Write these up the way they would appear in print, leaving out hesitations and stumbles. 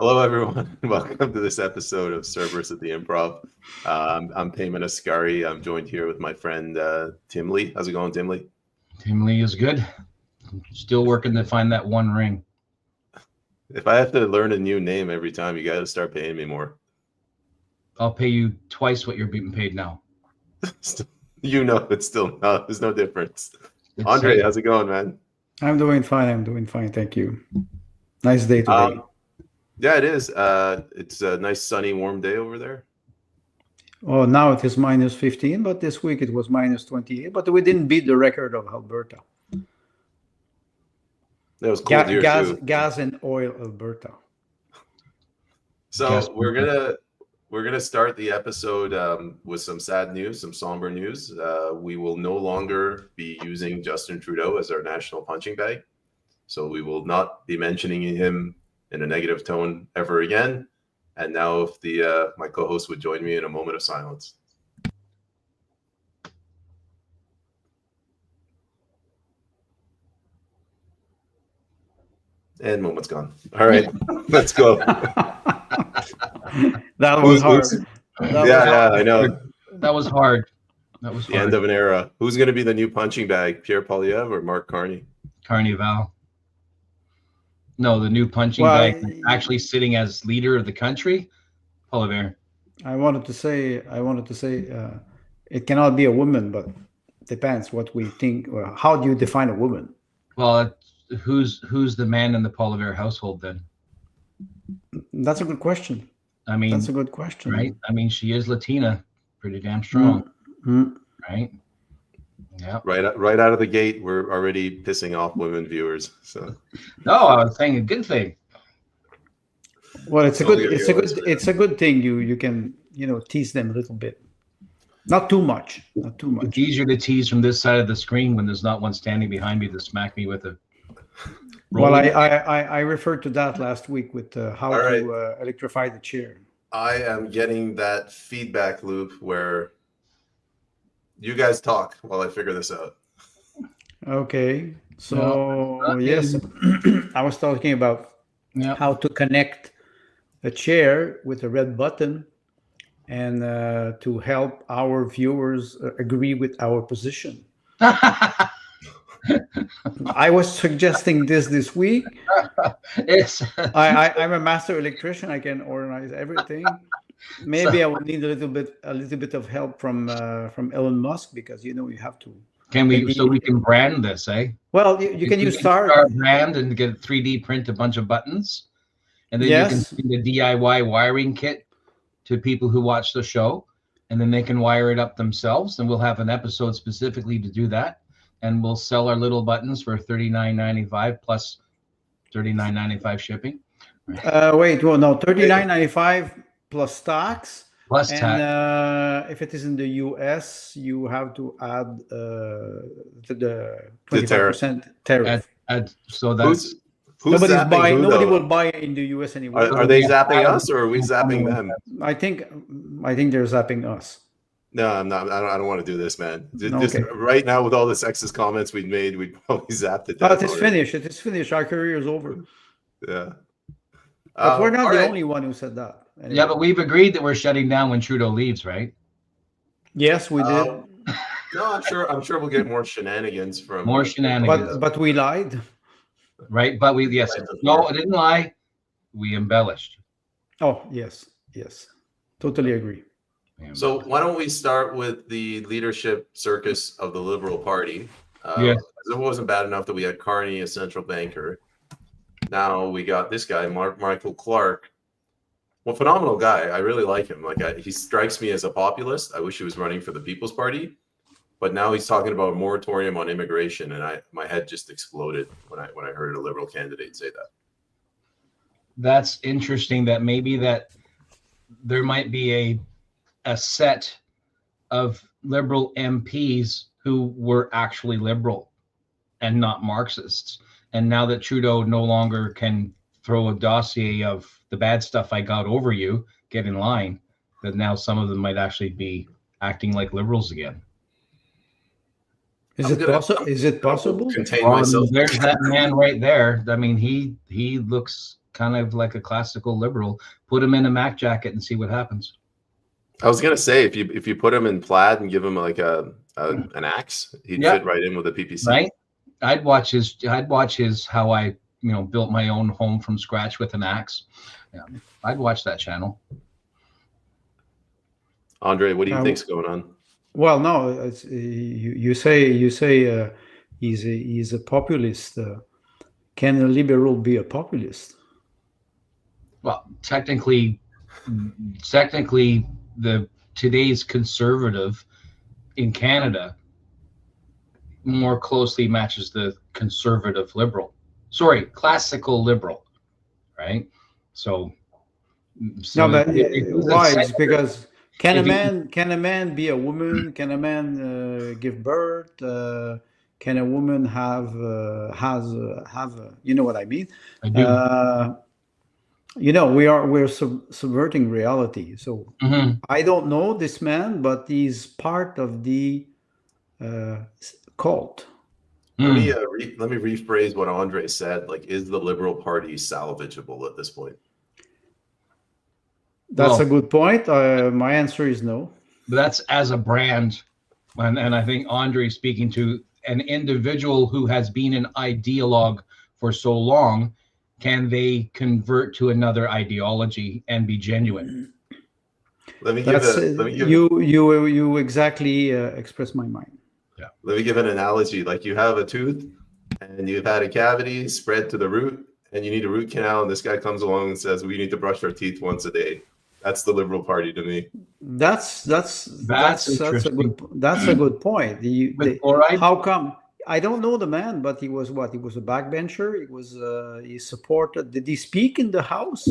Hello, everyone. Welcome to this episode of Cerberus at the Improv. I'm Payman Ascari. I'm joined here with my friend Tim Lee. How's it going, Tim Lee? Tim Lee is good. Still working to find that one ring. If I have to learn a new name every time, you got to start paying me more. I'll pay you twice what you're being paid now. You know, it's still not. There's no difference. Andre, how's it going, man? I'm doing fine. Thank you. Nice day today. Yeah, it is. It's a nice, sunny, warm day over there. Oh, now it is minus 15, but this week it was minus 28. But we didn't beat the record of Alberta. It was cold here too. Gas and oil, Alberta. So we're gonna start the episode with some sad news, some somber news. We will no longer be using Justin Trudeau as our national punching bag. So we will not be mentioning him in a negative tone ever again. And now, if my co-host would join me in a moment of silence. And moment's gone. All right, let's go. That was hard. I know. That was hard. That was the end of an era. Who's going to be the new punching bag, Pierre Poilievre or Mark Carney? Carnival. No, the new punching bag actually sitting as leader of the country, Poilievre. I wanted to say, it cannot be a woman, but depends what we think. Or how do you define a woman? Well, who's the man in the Poilievre household then? That's a good question. I mean, that's a good question, right? I mean, she is Latina, pretty damn strong, right? Yeah. Right out of the gate, we're already pissing off women viewers. So. No, I was saying a good thing. Well, it's a good thing. You can tease them a little bit, not too much. It's easier to tease from this side of the screen when there's not one standing behind me to smack me with a. Well, I referred to that last week with how to electrify the chair. I am getting that feedback loop where you guys talk while I figure this out. Okay. So, yes, I was talking about how to connect a chair with a red button and to help our viewers agree with our position. I was suggesting this week. I'm a master electrician. I can organize everything. Maybe I will need a little bit of help from Elon Musk, because you have to. Can we? So we can brand this, eh? Well, you can use Star brand and get a 3D print a bunch of buttons, and then you can send a DIY wiring kit to people who watch the show, and then they can wire it up themselves. And we'll have an episode specifically to do that. And we'll sell our little buttons for $39.95 plus $39.95 shipping. Wait, well, no, $39.95 plus tax. Plus tax. And if it is in the US, you have to add the 25% tariff. So that's nobody will buy in the US anymore. Are they zapping us, or are we zapping them? I think they're zapping us. No, I'm not. I don't want to do this, man. Just right now, with all the sexist comments we've made, we'd probably zap it. But it's finished. It is finished. Our career is over. Yeah. But we're not the only one who said that. Anyway. Yeah, but we've agreed that we're shutting down when Trudeau leaves, right? Yes, we did. No, I'm sure we'll get more shenanigans from more shenanigans. But we lied. Right, but I didn't lie. We embellished. Oh, yes. Totally agree. So why don't we start with the leadership circus of the Liberal Party? It wasn't bad enough that we had Carney, a central banker. Now we got this guy, Michael Clark. Well, phenomenal guy. I really like him. He strikes me as a populist. I wish he was running for the People's Party. But now he's talking about a moratorium on immigration, and my head just exploded when I heard a Liberal candidate say that. That's interesting. That maybe that there might be a set of Liberal MPs who were actually Liberal and not Marxists. And now that Trudeau no longer can throw a dossier of the bad stuff I got over you, get in line, that now some of them might actually be acting like Liberals again. Is it possible? Contain myself. There's that man right there. I mean, he looks kind of like a classical liberal. Put him in a Mac jacket and see what happens. I was gonna say if you put him in plaid and give him like an axe, he'd fit right in with a PPC. Right. I'd watch his how I built my own home from scratch with an axe. Yeah, I'd watch that channel. Andre, what do you think's going on? Well, no, you say he's a populist. Can a liberal be a populist? Well, technically, today's conservative in Canada more closely matches the conservative liberal. Sorry, classical liberal, right? So no, but why? It's because can a man be a woman? Can a man give birth? Can a woman have you know what I mean? I do. We're subverting reality. So I don't know this man, but he's part of the cult. Let me rephrase what Andre said. Like, is the Liberal Party salvageable at this point? That's a good point. My answer is no. But that's as a brand, and I think Andre is speaking to an individual who has been an ideologue for so long. Can they convert to another ideology and be genuine? You exactly express my mind. Yeah. Let me give an analogy. Like, you have a tooth and you've had a cavity spread to the root and you need a root canal, and this guy comes along and says, we need to brush our teeth once a day. That's the Liberal Party to me. That's a good point. How come? I don't know the man, but he was what? He was a backbencher. He supported. Did he speak in the House?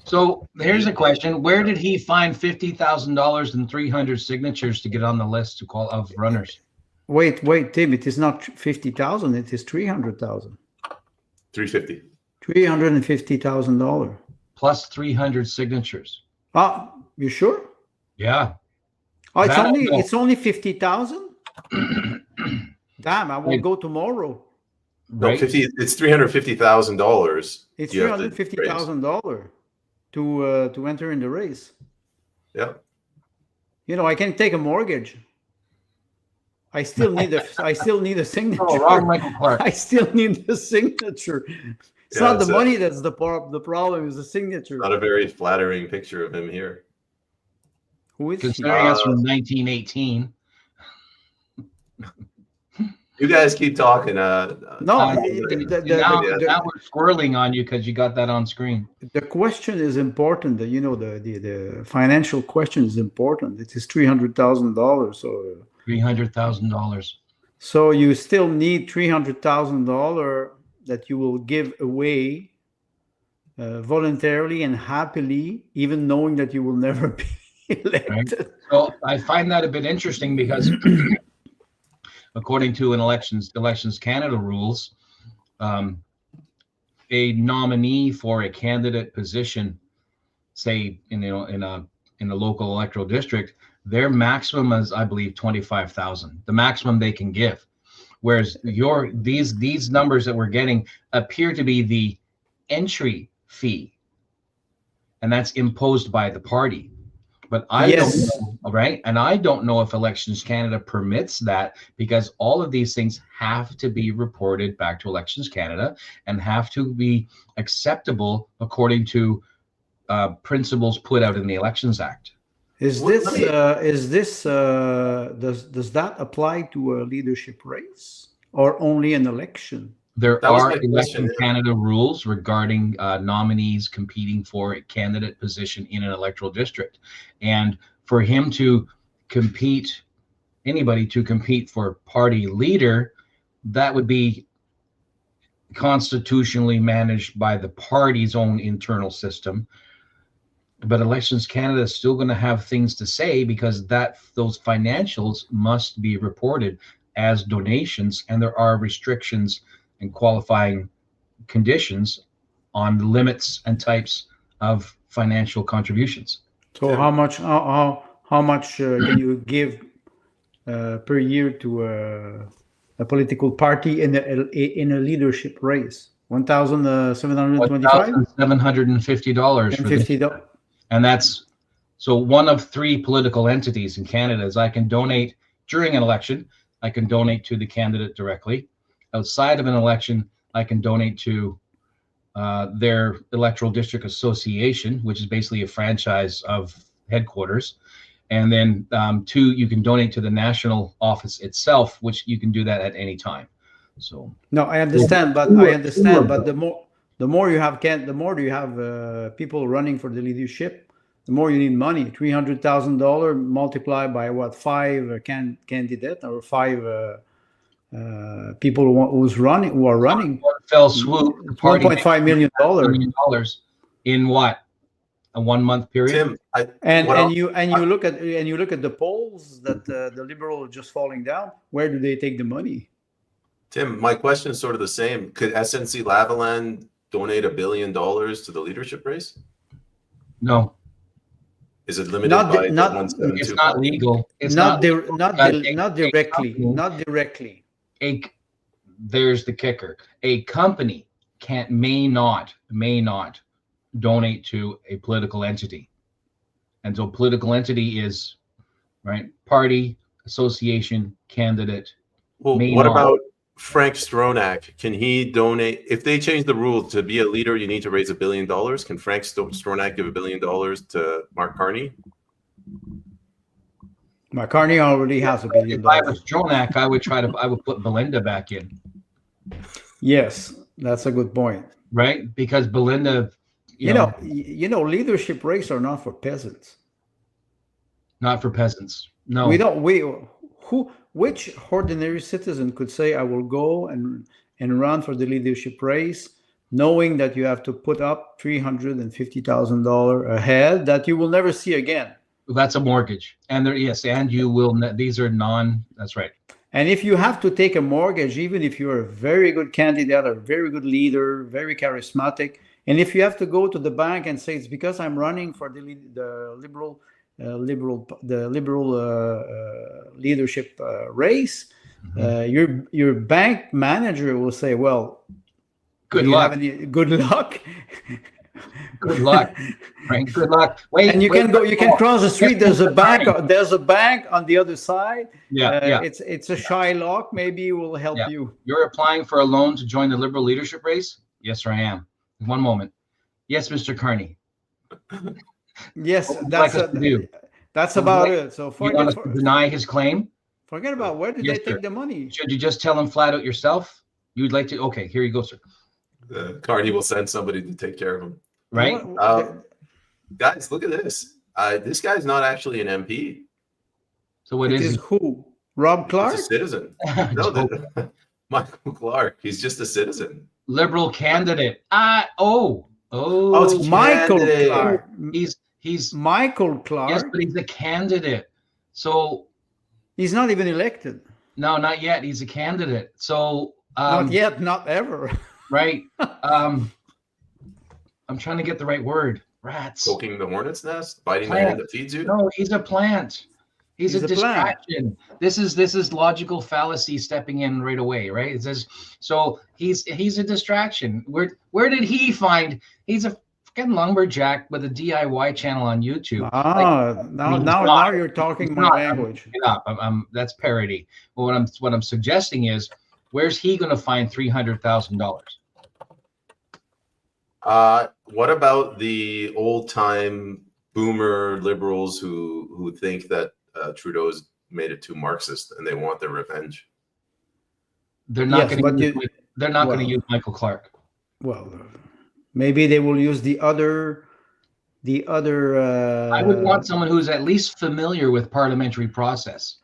So here's a question: where did he find $50,000 and 300 signatures to get on the list of runners? Wait, Tim. It is not 50,000. It is 300,000. 350. $350,000 plus 300 signatures. You sure? Yeah. It's only 50,000. Damn, I will go tomorrow. No, right? It's $350,000. It's $350,000 to enter in the race. Yeah. I can take a mortgage. I still need a signature. Oh, wrong, Michael Clark. I still need the signature. It's not the money that's the problem. Is the signature. Not a very flattering picture of him here. Who is considering us from 1918? You guys keep talking. Now we're squirreling on you because you got that on screen. The question is important. The financial question is important. It is $300,000. So $300,000. So you still need $300,000 that you will give away voluntarily and happily, even knowing that you will never be elected. Right. So I find that a bit interesting because according to an Elections Canada rules, a nominee for a candidate position, say in a local electoral district, their maximum is, I believe, $25,000, the maximum they can give. Whereas these numbers that we're getting appear to be the entry fee, and that's imposed by the party. But I don't know, right? And I don't know if Elections Canada permits that, because all of these things have to be reported back to Elections Canada and have to be acceptable according to principles put out in the Elections Act. Does that apply to a leadership race or only an election? There are Elections Canada rules regarding nominees competing for a candidate position in an electoral district. And for him to compete, anybody to compete for party leader, that would be constitutionally managed by the party's own internal system. But Elections Canada is still going to have things to say, because those financials must be reported as donations, and there are restrictions and qualifying conditions on the limits and types of financial contributions. So how much can you give per year to a political party in a leadership race? $1,725 $1,750 and for this. $50. And that's so one of three political entities in Canada is I can donate during an election. I can donate to the candidate directly. Outside of an election, I can donate to their electoral district association, which is basically a franchise of headquarters. And then two, you can donate to the national office itself, which you can do that at any time. So no, I understand, but the more you have people running for the leadership, the more you need money. $300,000 multiplied by what, 5 candidate or 5 people who are running. Fell swoop. $1.5 million. In what, a 1 month period? Tim, you look at the polls that the Liberal are just falling down. Where do they take the money? Tim, my question is sort of the same. Could SNC Lavalin donate $1 billion to the leadership race? No. Is it limited by it's not legal. It's not directly. There's the kicker. A company may not donate to a political entity. And so political entity is right, party, association, candidate. Well, what about Frank Stronach? Can he donate? If they change the rule to be a leader, you need to raise $1 billion. Can Frank Stronach give $1 billion to Mark Carney? Mark Carney already has $1 billion. If I was Stronach, I would put Belinda back in. Yes, that's a good point. Right? Because Belinda, you know, leadership races are not for peasants. Not for peasants. No. Which ordinary citizen could say, I will go and run for the leadership race, knowing that you have to put up $350,000 ahead that you will never see again? That's a mortgage. And you will, these are that's right. And if you have to take a mortgage, even if you're a very good candidate, a very good leader, very charismatic, and if you have to go to the bank and say, it's because I'm running for the liberal leadership race, your bank manager will say, well, good luck. Good luck. Good luck, Frank. Good luck. Wait, and you can cross the street. There's a bank on the other side. It's a Shylock. Maybe will help you. You're applying for a loan to join the Liberal leadership race? Yes, sir, I am. One moment. Yes, Mr. Carney. Yes, that's about it. So you want us to deny his claim? Forget about where did they take the money. Should you just tell him flat out yourself? You'd like to? Okay, here you go, sir. Carney will send somebody to take care of him. Right? Guys, look at this. This guy's not actually an MP. So what is who? Rob Clark? He's a citizen. No, Michael Clark. He's just a citizen. Liberal candidate. It's Michael Clark. He's Michael Clark. Yes, but he's a candidate. So he's not even elected. No, not yet. He's a candidate. So not yet, not ever. Right. I'm trying to get the right word. Rats. Poking the hornet's nest, biting the hand that feeds you. No, he's a plant. He's a distraction. This is logical fallacy stepping in right away, right? It says so he's a distraction. Where did he find? He's a fucking lumberjack with a DIY channel on YouTube. Now you're talking my language. That's parody. But what I'm suggesting is, where's he going to find $300,000? What about the old-time boomer liberals who think that Trudeau's made it too Marxist and they want their revenge? They're not going to use Michael Clark. Well, maybe they will use the other. I would want someone who's at least familiar with parliamentary process.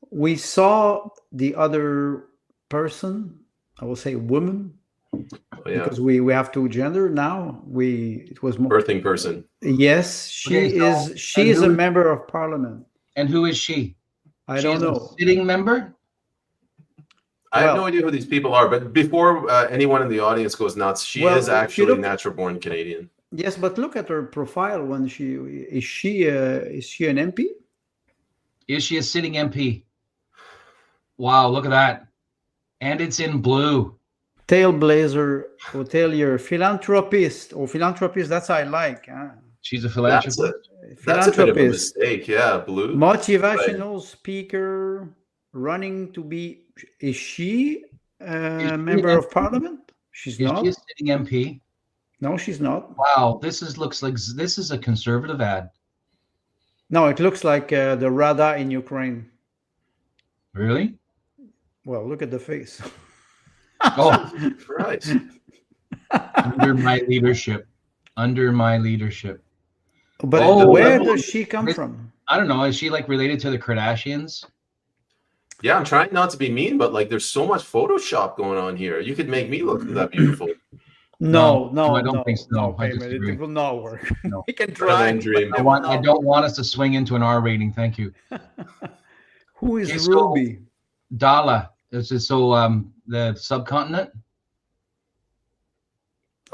We saw the other person. I will say woman. Because we have two gender now. It was more birthing person. Yes, she is a member of parliament. And who is she? I don't know. A sitting member? I have no idea who these people are, but before anyone in the audience goes nuts, she is actually natural born Canadian. Yes, but look at her profile. When is she an MP? Is she a sitting MP? Wow, look at that. And it's in blue. Tailblazer, hotelier, philanthropist. Oh, philanthropist, that's I like. Huh? She's a That's philanthropist. that's a bit of a Philanthropist, mistake. Yeah, blue. motivational speaker, running to be. Is she Is a she member an of parliament? She's Is she a not. sitting MP? No, she's not. Wow, looks like this is a conservative ad. No, it looks like the Rada in Ukraine. Really? Well, look at the face. Oh, Christ. under my leadership. Under my leadership. But Oh, where well, does she come this- from? I don't know. Is she like related to the Kardashians? Yeah, I'm trying not to be mean, but like there's so much Photoshop going on here. You could make me look that beautiful. No, I don't think so. I Payman, disagree. it will not work. No. We can But try. then dream. but I it will not don't want us to swing into an R rating. Thank you. work. Who is Okay, so- Ruby? Dala. This is the subcontinent.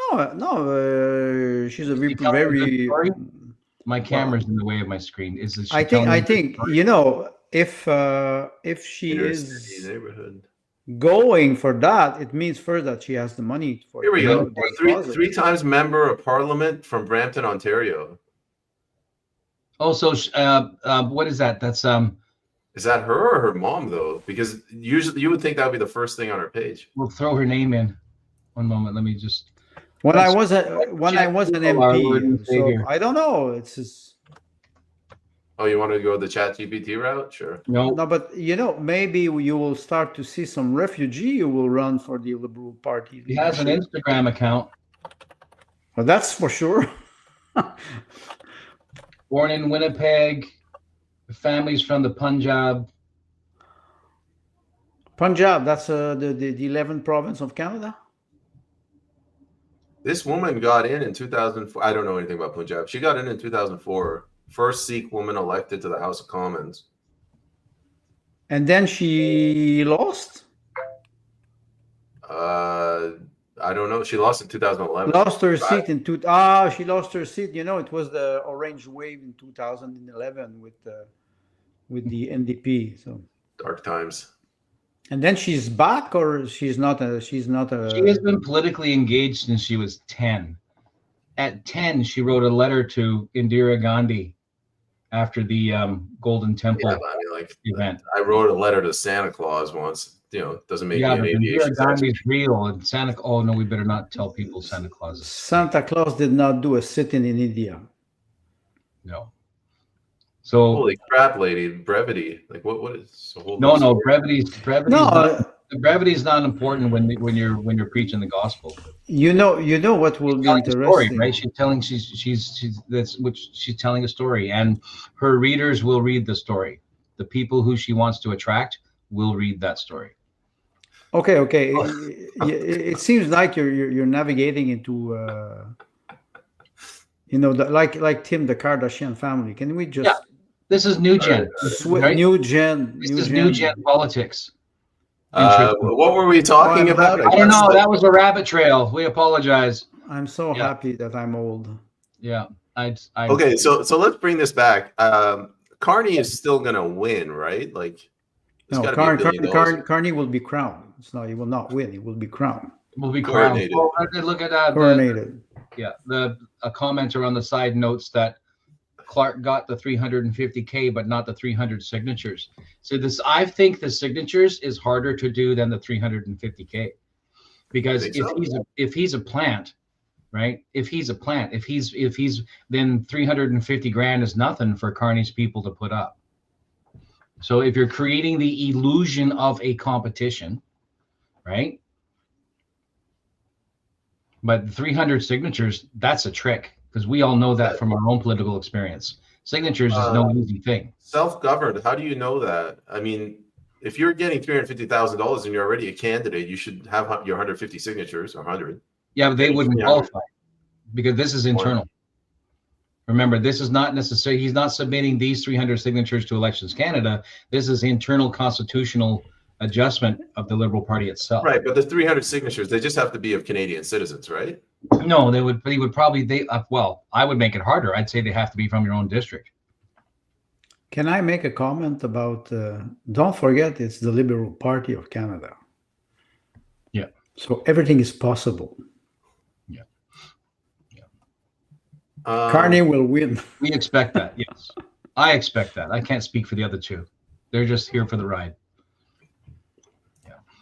Oh no, she's a Is she telling a good very. story? My camera's in the way of my screen. Is it? I think you know if she Inner is city neighborhood. going for that, it means first that she has the money for. Here we go. the Three times member of parliament from Brampton, Ontario. Also, what is that? That's Is that her or her mom though? Because usually you would think that would be the first thing on her page. We'll throw her name in. One moment. Let me just. When I was an MP, so Savior. I don't know. It's just, Oh, you want to go the Chat GPT route? Sure. No. no, but you know, maybe you will start to see some refugee who will run for the Liberal Party. He has an Instagram account. Well, that's for sure. Born in Winnipeg. The family's from the Punjab. Punjab, that's the 11th province of Canada. This woman got in 2004. I don't know anything about Punjab. She got in 2004. First Sikh woman elected to the House of Commons. And then she lost. I don't know. She lost in 2011. Lost her seat in she lost her seat. You know, it was the Orange Wave in 2011 with the NDP. So Dark times. and then she's back, or she's not a. She has been politically engaged since she was 10. At 10, she wrote a letter to Indira Gandhi after the Golden Temple Yeah, but I mean, like event. I wrote a letter to Santa Claus once. You know, it doesn't make Yeah, but me an aviation Indira Gandhi's real, and Santa. Oh no, we better not tell people Santa Claus is. Santa Claus did not do a sit-in in India. No. So Holy crap, lady! Brevity. Like what is? So hold no, on. no, brevity. No, Brevity is not important when you're preaching the gospel. you know what will be Telling a interesting, story, right? She's telling a story, and her readers will read the story. The people who she wants to attract will read that story. Okay. It seems like you're navigating into like Tim, the Kardashian family. Can we just This is new gen. Right? new gen? This is new gen politics. What were we talking about? I don't know. That was a rabbit trail. We apologize. I'm so happy that I'm old. Yeah. Okay, so let's bring this back. Carney is still gonna win, right? Like, No, Carney will be crowned. It's not. He will not win. He will be crowned. Will be crowned. Coronated. Well, look at that. Coronated. A commenter on the side notes that Clark got the 350K, but not the 300 signatures. So I think the signatures is harder to do than the 350K, because if he's a plant, right? If he's then 350 grand is nothing for Carney's people to put up. So if you're creating the illusion of a competition, right? But 300 signatures, that's a trick, because we all know that from our own political experience. Signatures is no easy thing. Self-governed. How do you know that? I mean, if you're getting $350,000 and you're already a candidate, you should have your 150 signatures or 100. Yeah, but they wouldn't qualify because this is internal. Remember, this is not necessarily, he's not submitting these 300 signatures to Elections Canada. This is internal constitutional adjustment of the Liberal Party itself. Right, but the 300 signatures, they just have to be of Canadian citizens, right? No, they would probably, well, I would make it harder. I'd say they have to be from your own district. Can I make a comment about, don't forget, it's the Liberal Party of Canada. Yeah. So everything is possible. Yeah. Carney will win. We expect that. Yes, I expect that. I can't speak for the other two. They're just here for the ride.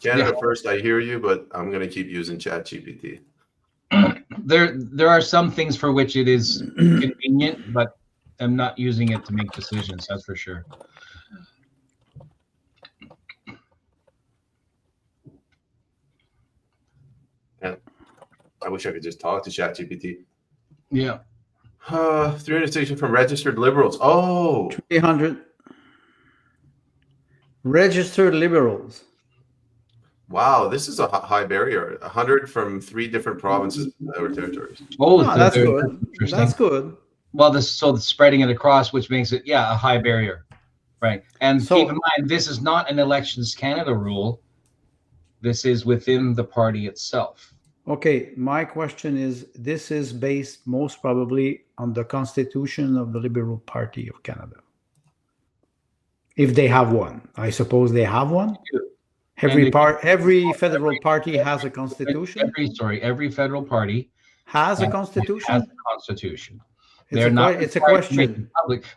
Canada first, I hear you, but I'm going to keep using ChatGPT. There are some things for which it is convenient, but I'm not using it to make decisions. That's for sure. And I wish I could just talk to ChatGPT. Yeah. 360 from registered liberals. Oh, 300 registered liberals. Wow, this is a high barrier. 100 from 3 different provinces or territories. Oh, that's good. That's good. Well, so spreading it across, which makes it, a high barrier, right? And keep in mind, this is not an Elections Canada rule. This is within the party itself. Okay, my question is, this is based most probably on the Constitution of the Liberal Party of Canada. If they have one. I suppose they have one? Every federal party has a constitution. Every federal party has a constitution. Has a constitution. It's a question.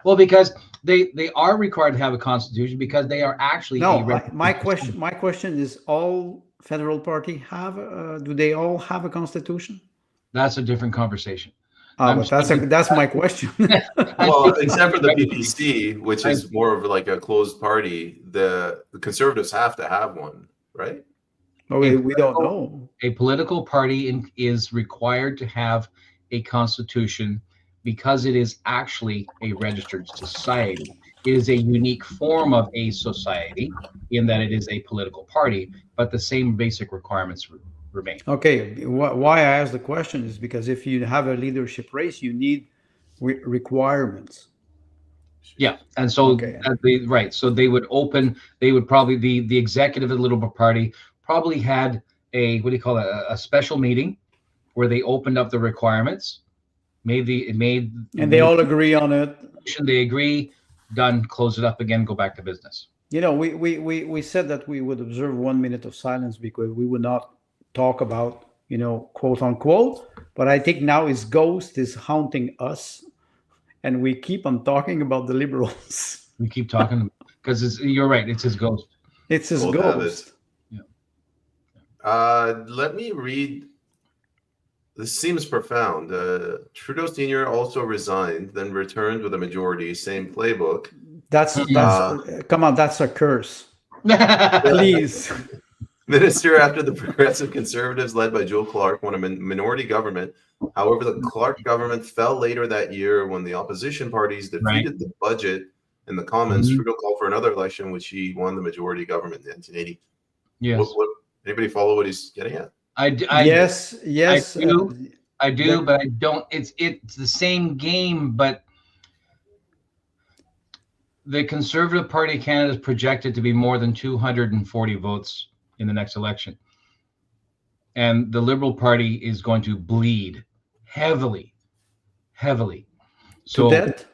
Well, because they are required to have a constitution because they are actually. No, my question is: all federal party have? Do they all have a constitution? That's a different conversation. But that's my question. Well, except for the PPC, which is more of like a closed party, the Conservatives have to have one, right? Okay, we don't know. A political party is required to have a constitution because it is actually a registered society. It is a unique form of a society in that it is a political party, but the same basic requirements remain. Okay, why I asked the question is because if you have a leadership race, you need requirements. Yeah, and so so they would probably the executive of the Liberal Party probably had a special meeting where they opened up the requirements, and they all agree on it. They agree, done, close it up again, go back to business. You know, we said that we would observe 1 minute of silence because we would not talk about, quote unquote, but I think now his ghost is haunting us and we keep on talking about the liberals. We keep talking because you're right, it's his ghost. It's his ghost. Yeah. Let me read. This seems profound. Trudeau Sr. also resigned, then returned with a majority, same playbook. That's come on, that's a curse. Please. Minister after the Progressive Conservatives led by Joe Clark won a minority government. However, the Clark government fell later that year when the opposition parties defeated the budget in the Commons. Trudeau called for another election, which he won the majority government in 1980. Yes. Anybody follow what he's getting at? Yes. I do, but I don't. It's the same game, but the Conservative Party of Canada is projected to be more than 240 votes in the next election. And the Liberal Party is going to bleed heavily. So to death?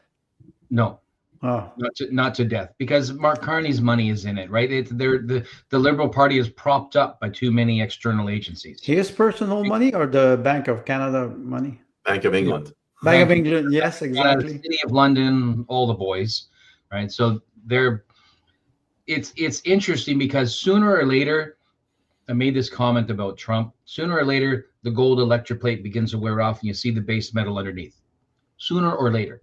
No. Oh. Not to death, because Mark Carney's money is in it, right? The Liberal Party is propped up by too many external agencies. His personal money or the Bank of Canada money? Bank of England. Bank of England, yes, exactly. The City of London, all the boys, right? So it's interesting because sooner or later, I made this comment about Trump. Sooner or later, the gold electric plate begins to wear off and you see the base metal underneath. Sooner or later.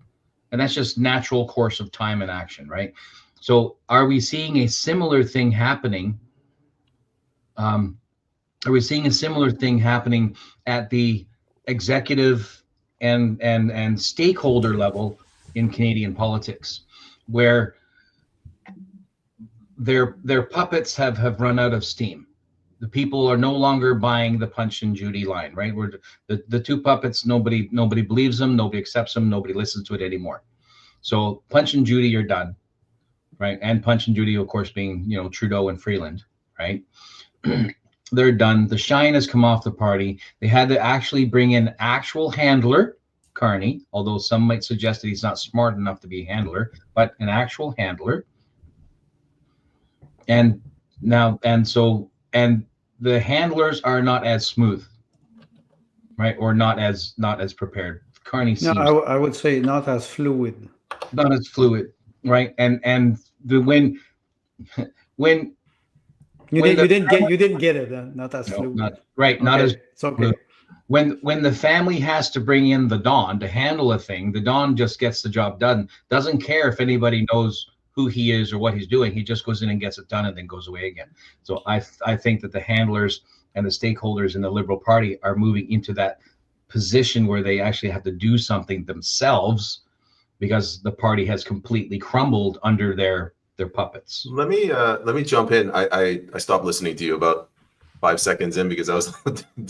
And that's just natural course of time and action, right? So are we seeing a similar thing happening? Are we seeing a similar thing happening at the executive and stakeholder level in Canadian politics, where their puppets have run out of steam? The people are no longer buying the Punch and Judy line, right? Where the two puppets, nobody believes them, nobody accepts them, nobody listens to it anymore. So Punch and Judy are done, right? And Punch and Judy, of course, being Trudeau and Freeland, right? They're done. The shine has come off the party. They had to actually bring in actual handler, Carney, although some might suggest that he's not smart enough to be a handler, but an actual handler. And the handlers are not as smooth, right? Or not as prepared. Carney seems I would say not as fluid. Not as fluid, right? And the when you didn't get it. Not as no, fluid. not right. Okay. Not as it's okay. When the family has to bring in the Don to handle a thing, the Don just gets the job done. Doesn't care if anybody knows who he is or what he's doing. He just goes in and gets it done and then goes away again. So I think that the handlers and the stakeholders in the Liberal Party are moving into that position where they actually have to do something themselves because the party has completely crumbled under their puppets. Let me jump in. I stopped listening to you about 5 seconds in because I was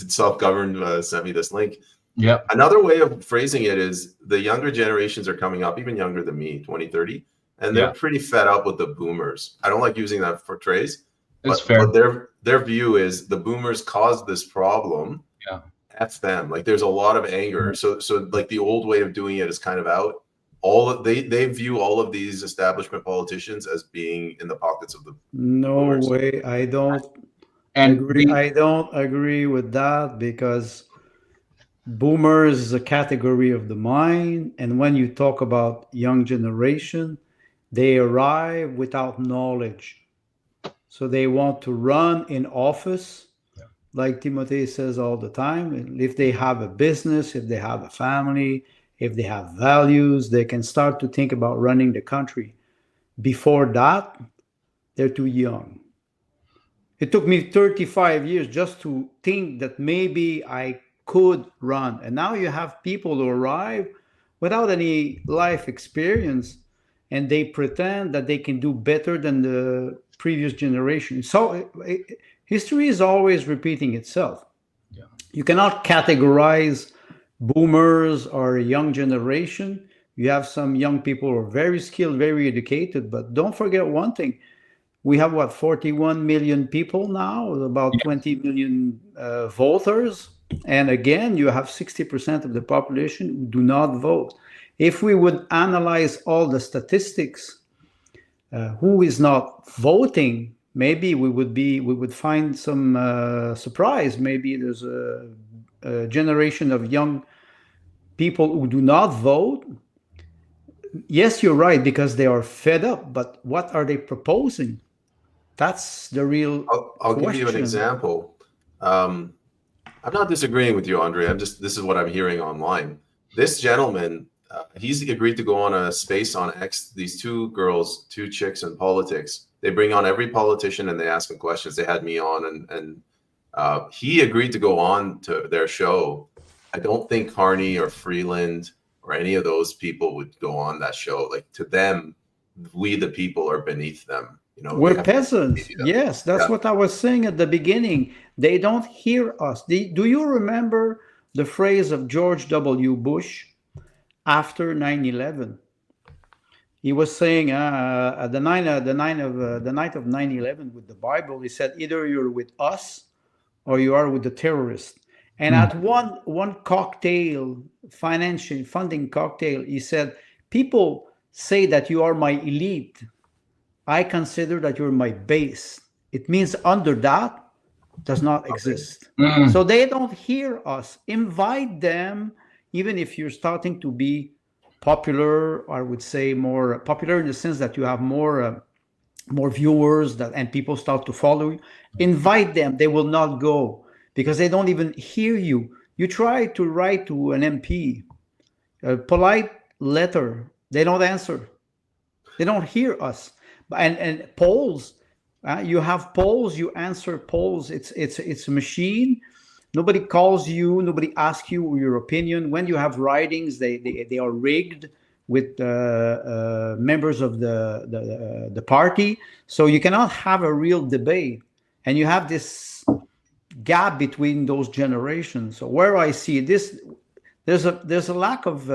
self-governed sent me this link. Yeah. Another way of phrasing it is the younger generations are coming up, even younger than me, 20, 30, and they're pretty fed up with the boomers. I don't like using that for phrase. It's fair. But their view is the boomers caused this problem. Yeah. That's them. Like there's a lot of anger. So like the old way of doing it is kind of out. They view all of these establishment politicians as being in the pockets of the boomers. Way. I don't agree with that because boomers is a category of the mind, and when you talk about young generation, they arrive without knowledge. So they want to run in office, like Timothy says all the time. If they have a business, if they have a family, if they have values, they can start to think about running the country. Before that, they're too young. It took me 35 years just to think that maybe I could run. And now you have people who arrive without any life experience, and they pretend that they can do better than the previous generation. So history is always repeating itself. Yeah. You cannot categorize boomers or a young generation. You have some young people who are very skilled, very educated, but don't forget one thing. We have 41 million people now, about 20 million voters. And again, you have 60% of the population who do not vote. If we would analyze all the statistics, who is not voting, maybe we would find some surprise. Maybe there's a generation of young people who do not vote. Yes, you're right, because they are fed up. But what are they proposing? That's the real I'll give you an example. I'm not disagreeing with you, Andre. This is what I'm hearing online. This gentleman, he's agreed to go on a space on X. These two girls, two chicks in politics, they bring on every politician and they ask them questions. They had me on and he agreed to go on to their show. I don't think Carney or Freeland or any of those people would go on that show. Like to them, we the people are beneath them. You know, we're peasants. Yes, that's what I was saying at the beginning. They don't hear us. Do you remember the phrase of George W. Bush after 9/11? He was saying at the night of 9/11 with the Bible, he said, either you're with us or you are with the terrorists. And at one cocktail, financial funding cocktail, he said, people say that you are my elite. I consider that you're my base. It means under that does not exist. So they don't hear us. Invite them, even if you're starting to be popular, I would say more popular in the sense that you have more viewers and people start to follow you. Invite them. They will not go because they don't even hear you. You try to write to an MP a polite letter. They don't answer. They don't hear us. And polls, you have polls, you answer polls. It's a machine. Nobody calls you. Nobody asks you your opinion. When you have writings, they are rigged with members of the party. So you cannot have a real debate. And you have this gap between those generations. So where I see this, there's a lack of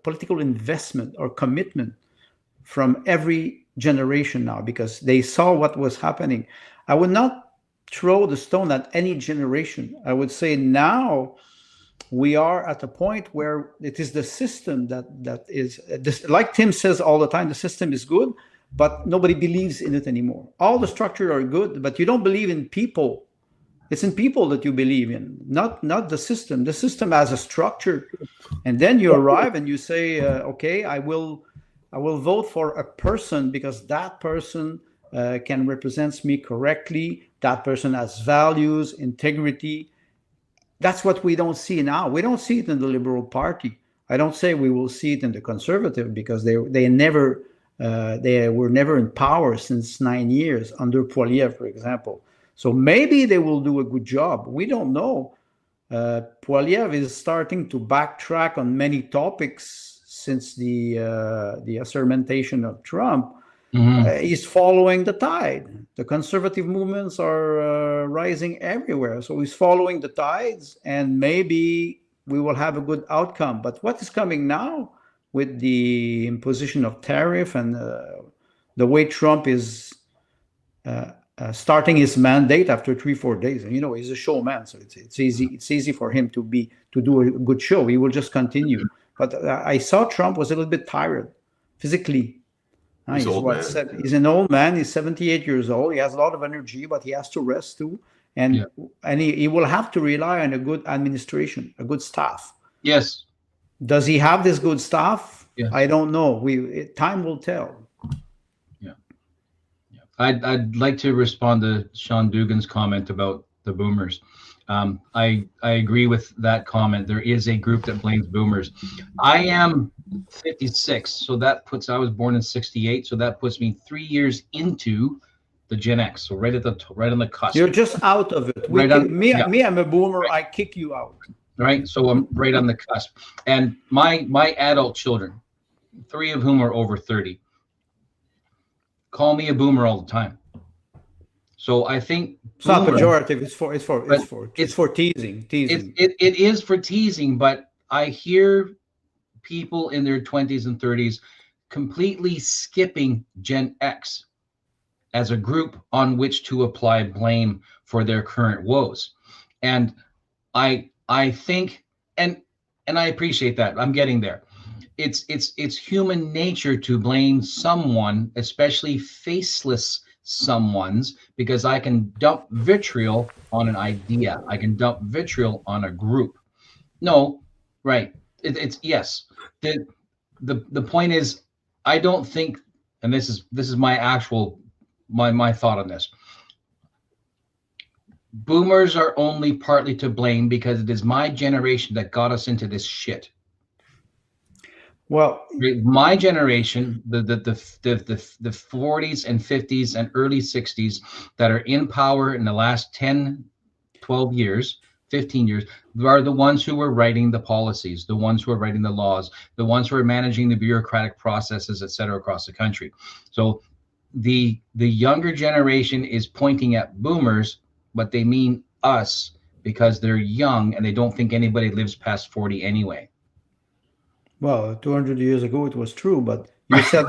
political investment or commitment from every generation now, because they saw what was happening. I would not throw the stone at any generation. I would say now we are at a point where it is the system that is this, like Tim says all the time, the system is good, but nobody believes in it anymore. All the structures are good, but you don't believe in people It's in people that you believe in, not the system. The system has a structure, and then you arrive and you say, okay, I will vote for a person because that person can represent me correctly. That person has values, integrity. That's what we don't see now. We don't see it in the Liberal Party. I don't say we will see it in the Conservative because they were never in power since 9 years under Poilievre, for example. So maybe they will do a good job. We don't know. Poilievre is starting to backtrack on many topics since the assermentation of Trump. He's following the tide. The conservative movements are rising everywhere. So he's following the tides, and maybe we will have a good outcome. But what is coming now with the imposition of tariff and the way Trump is starting his mandate after 3-4 days, and he's a showman, so it's easy for him to do a good show. He will just continue. But I saw Trump was a little bit tired physically. He's an old man. He's 78 years old. He has a lot of energy, but he has to rest too. And he will have to rely on a good administration, a good staff. Yes. Does he have this good staff? Yes. I don't know. Time will tell. Yeah. I'd like to respond to Sean Dugan's comment about the boomers. I agree with that comment. There is a group that blames boomers. I am 56, so I was born in 68, so that puts me 3 years into the Gen X, so right on the cusp. You're just out of it. Me, I'm a boomer. Right. I kick you out. Right, so I'm right on the cusp. And my adult children, 3 of whom are over 30, call me a boomer all the time. So I think it's not pejorative. It's for teasing. It is for teasing, but I hear people in their 20s and 30s completely skipping Gen X as a group on which to apply blame for their current woes. And I think, and I appreciate that. I'm getting there. It's human nature to blame someone, especially faceless someone's, because I can dump vitriol on an idea. I can dump vitriol on a group. No, right. It's yes. The point is, I don't think, and this is my actual my thought on this. Boomers are only partly to blame because it is my generation that got us into this shit. Well, my generation, the 40s and 50s and early 60s that are in power in the last 10, 12 years, 15 years, are the ones who were writing the policies, the ones who are writing the laws, the ones who are managing the bureaucratic processes, et cetera, across the country. So the younger generation is pointing at boomers, but they mean us because they're young and they don't think anybody lives past 40 anyway. Well, 200 years ago it was true, but you said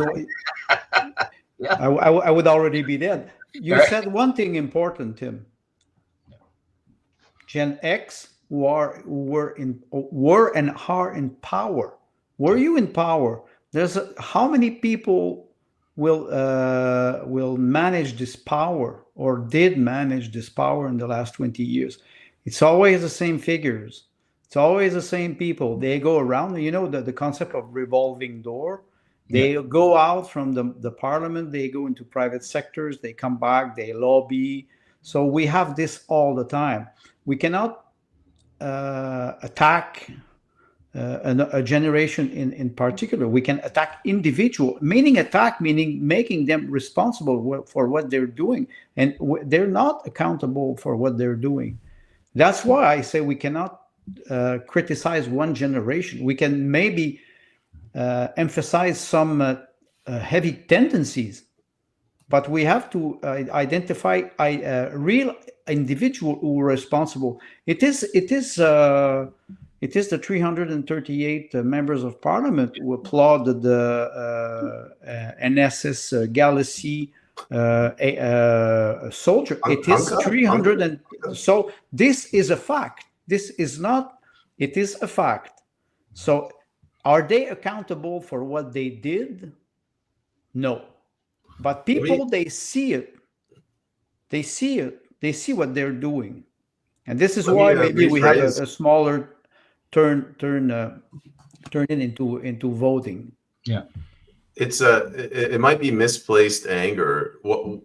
yeah. I would already be dead. You said one thing important, Tim. Gen X were and are in power. Were you in power? How many people will manage this power or did manage this power in the last 20 years? It's always the same figures. It's always the same people. They go around, the concept of revolving door. They go out from the parliament, they go into private sectors, they come back, they lobby. So we have this all the time. We cannot attack a generation in particular. We can attack individual, meaning making them responsible for what they're doing. And they're not accountable for what they're doing. That's why I say we cannot criticize one generation. We can maybe emphasize some heavy tendencies, but we have to identify a real individual who are responsible. It is the 338 members of parliament who applauded the NSS Galaxy soldier. It is 300, and so this is a fact. This is not, it is a fact. So are they accountable for what they did? No. But people, they see it. They see it. They see what they're doing. And this is why maybe we have a smaller turn it into voting. Yeah. It might be misplaced anger.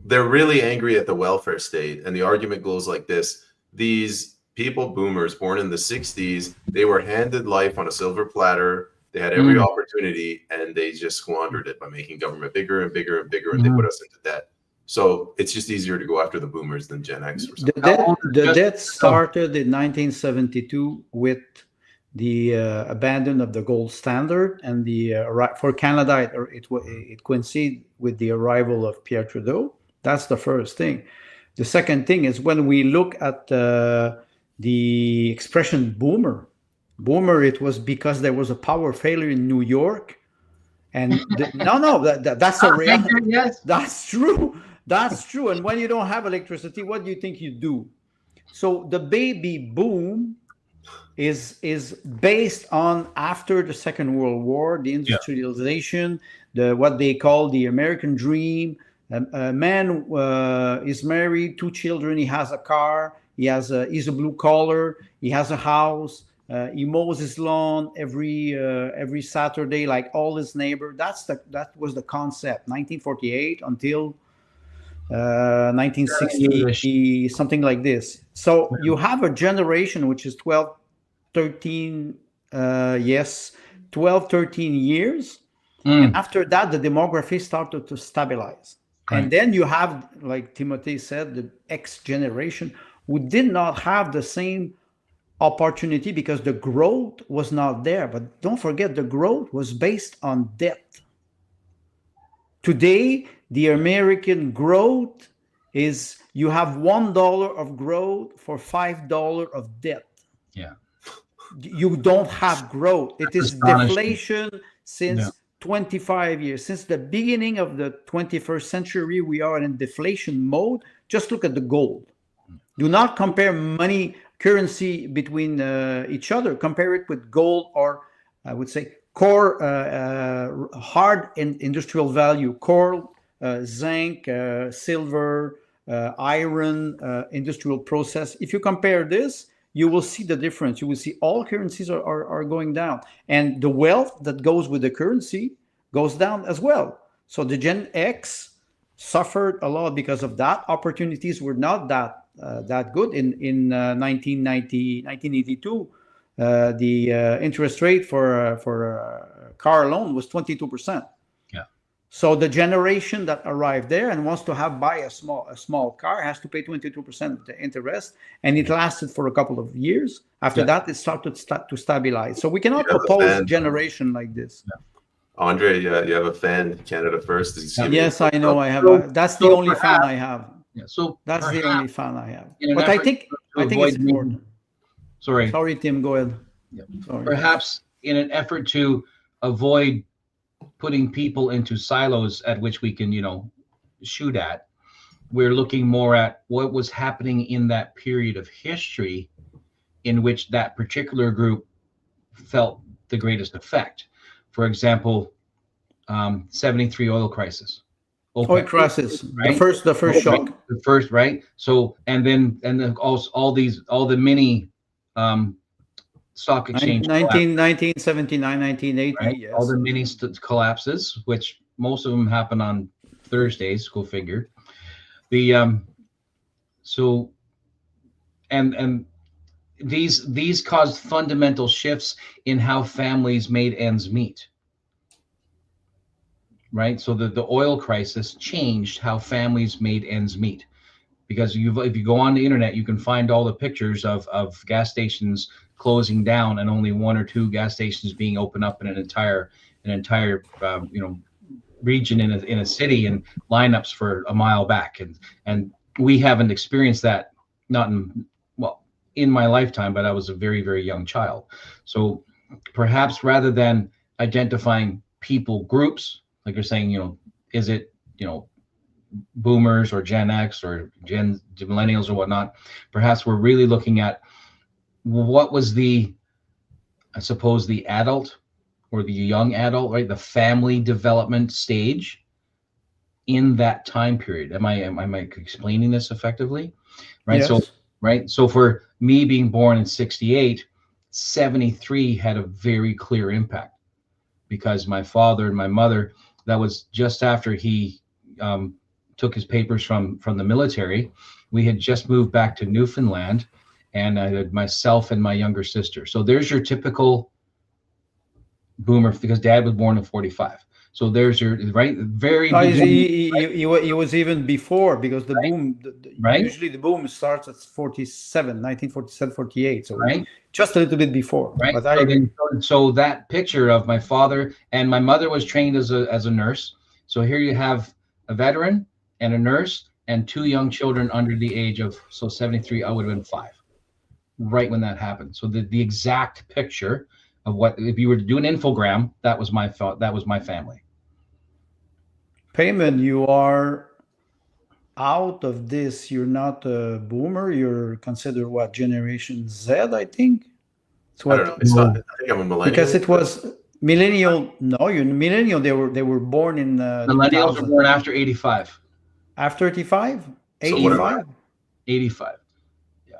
They're really angry at the welfare state, and the argument goes like this: these people, boomers born in the 60s, they were handed life on a silver platter. They had every opportunity, and they just squandered it by making government bigger and bigger and bigger, and they put us into debt. So it's just easier to go after the boomers than Gen X or something. The debt started in 1972 with the abandon of the gold standard, and for Canada, it coincided with the arrival of Pierre Trudeau. That's the first thing. The second thing is when we look at the expression boomer, it was because there was a power failure in New York, and that's a reality. Yes, that's true. That's true. And when you don't have electricity, what do you think you do? So the baby boom is based on after the Second World War, the industrialization, what they call the American dream. A man is married, 2 children, he has a car, he's a blue collar, he has a house, he mows his lawn every Saturday like all his neighbor. That was the concept, 1948 until 1960, something like this. So you have a generation which is 12, 13 years. And after that, the demography started to stabilize. Right. And then you have, like Timothy said, the X generation who did not have the same opportunity because the growth was not there. But don't forget, the growth was based on debt. Today, the American growth is you have $1 of growth for $5 of debt. Yeah. You don't have growth. It is deflation since 25 years. Since the beginning of the 21st century, we are in deflation mode. Just look at the gold. Do not compare money, currency between each other. Compare it with gold, or I would say core, hard industrial value, coal, zinc, silver, iron, industrial process. If you compare this, you will see the difference. You will see all currencies are going down. And the wealth that goes with the currency goes down as well. So the Gen X suffered a lot because of that. Opportunities were not that good. In 1982, the interest rate for a car loan was 22%. So the generation that arrived there and wants to buy a small car has to pay 22% of the interest, and it lasted for a couple of years. After that, it started to stabilize. So we cannot propose a generation like this. Andre, you have a fan, Canada First. Yes, I know. I have. That's the only fan I have. Yeah. So that's the only fan I have. But I think it's important. Sorry, Tim. Go ahead. Yeah. Sorry. Perhaps in an effort to avoid putting people into silos at which we can, shoot at, we're looking more at what was happening in that period of history in which that particular group felt the greatest effect. For example, 73 oil crisis. Oil crisis, right? the first shock. The first, right? So, and then also all the mini stock exchange 1979, 1980, right? yes. All the mini collapses, which most of them happen on Thursdays, go figure. The so and these caused fundamental shifts in how families made ends meet. Right? So the oil crisis changed how families made ends meet. Because if you go on the internet, you can find all the pictures of gas stations closing down and only 1 or 2 gas stations being opened up in an entire region in a city, and lineups for a mile back. And we haven't experienced that, not in my lifetime, but I was a very, very young child. So perhaps rather than identifying people groups, like you're saying, is it, boomers or Gen X or millennials or whatnot, perhaps we're really looking at what was the adult or the young adult, right? The family development stage in that time period. Am I explaining this effectively? Right. Yes. So right? So for me being born in 68, 73 had a very clear impact, because my father and my mother, that was just after he took his papers from the military. We had just moved back to Newfoundland, and I had myself and my younger sister. So there's your typical boomer, because dad was born in 45. So there's your right, very No, beginning, he was even before, because the boom, right? usually the boom starts at 1947, 48. So right, just a little bit before. right. But I agree. So that picture of my father, and my mother was trained as a nurse. So here you have a veteran and a nurse and two young children under the age of, so 73, I would have been 5, right when that happened. So the exact picture of what, if you were to do an infogram, that was my thought, that was my family. Payman, you are out of this. You're not a boomer. You're considered what, Generation Z, I think. It's what, I don't know. It's not. I think I'm a millennial. because it was millennial. No, you're millennial. They were born in Millennials were born after 85. After 85, So what am I? 85. 85. Yeah.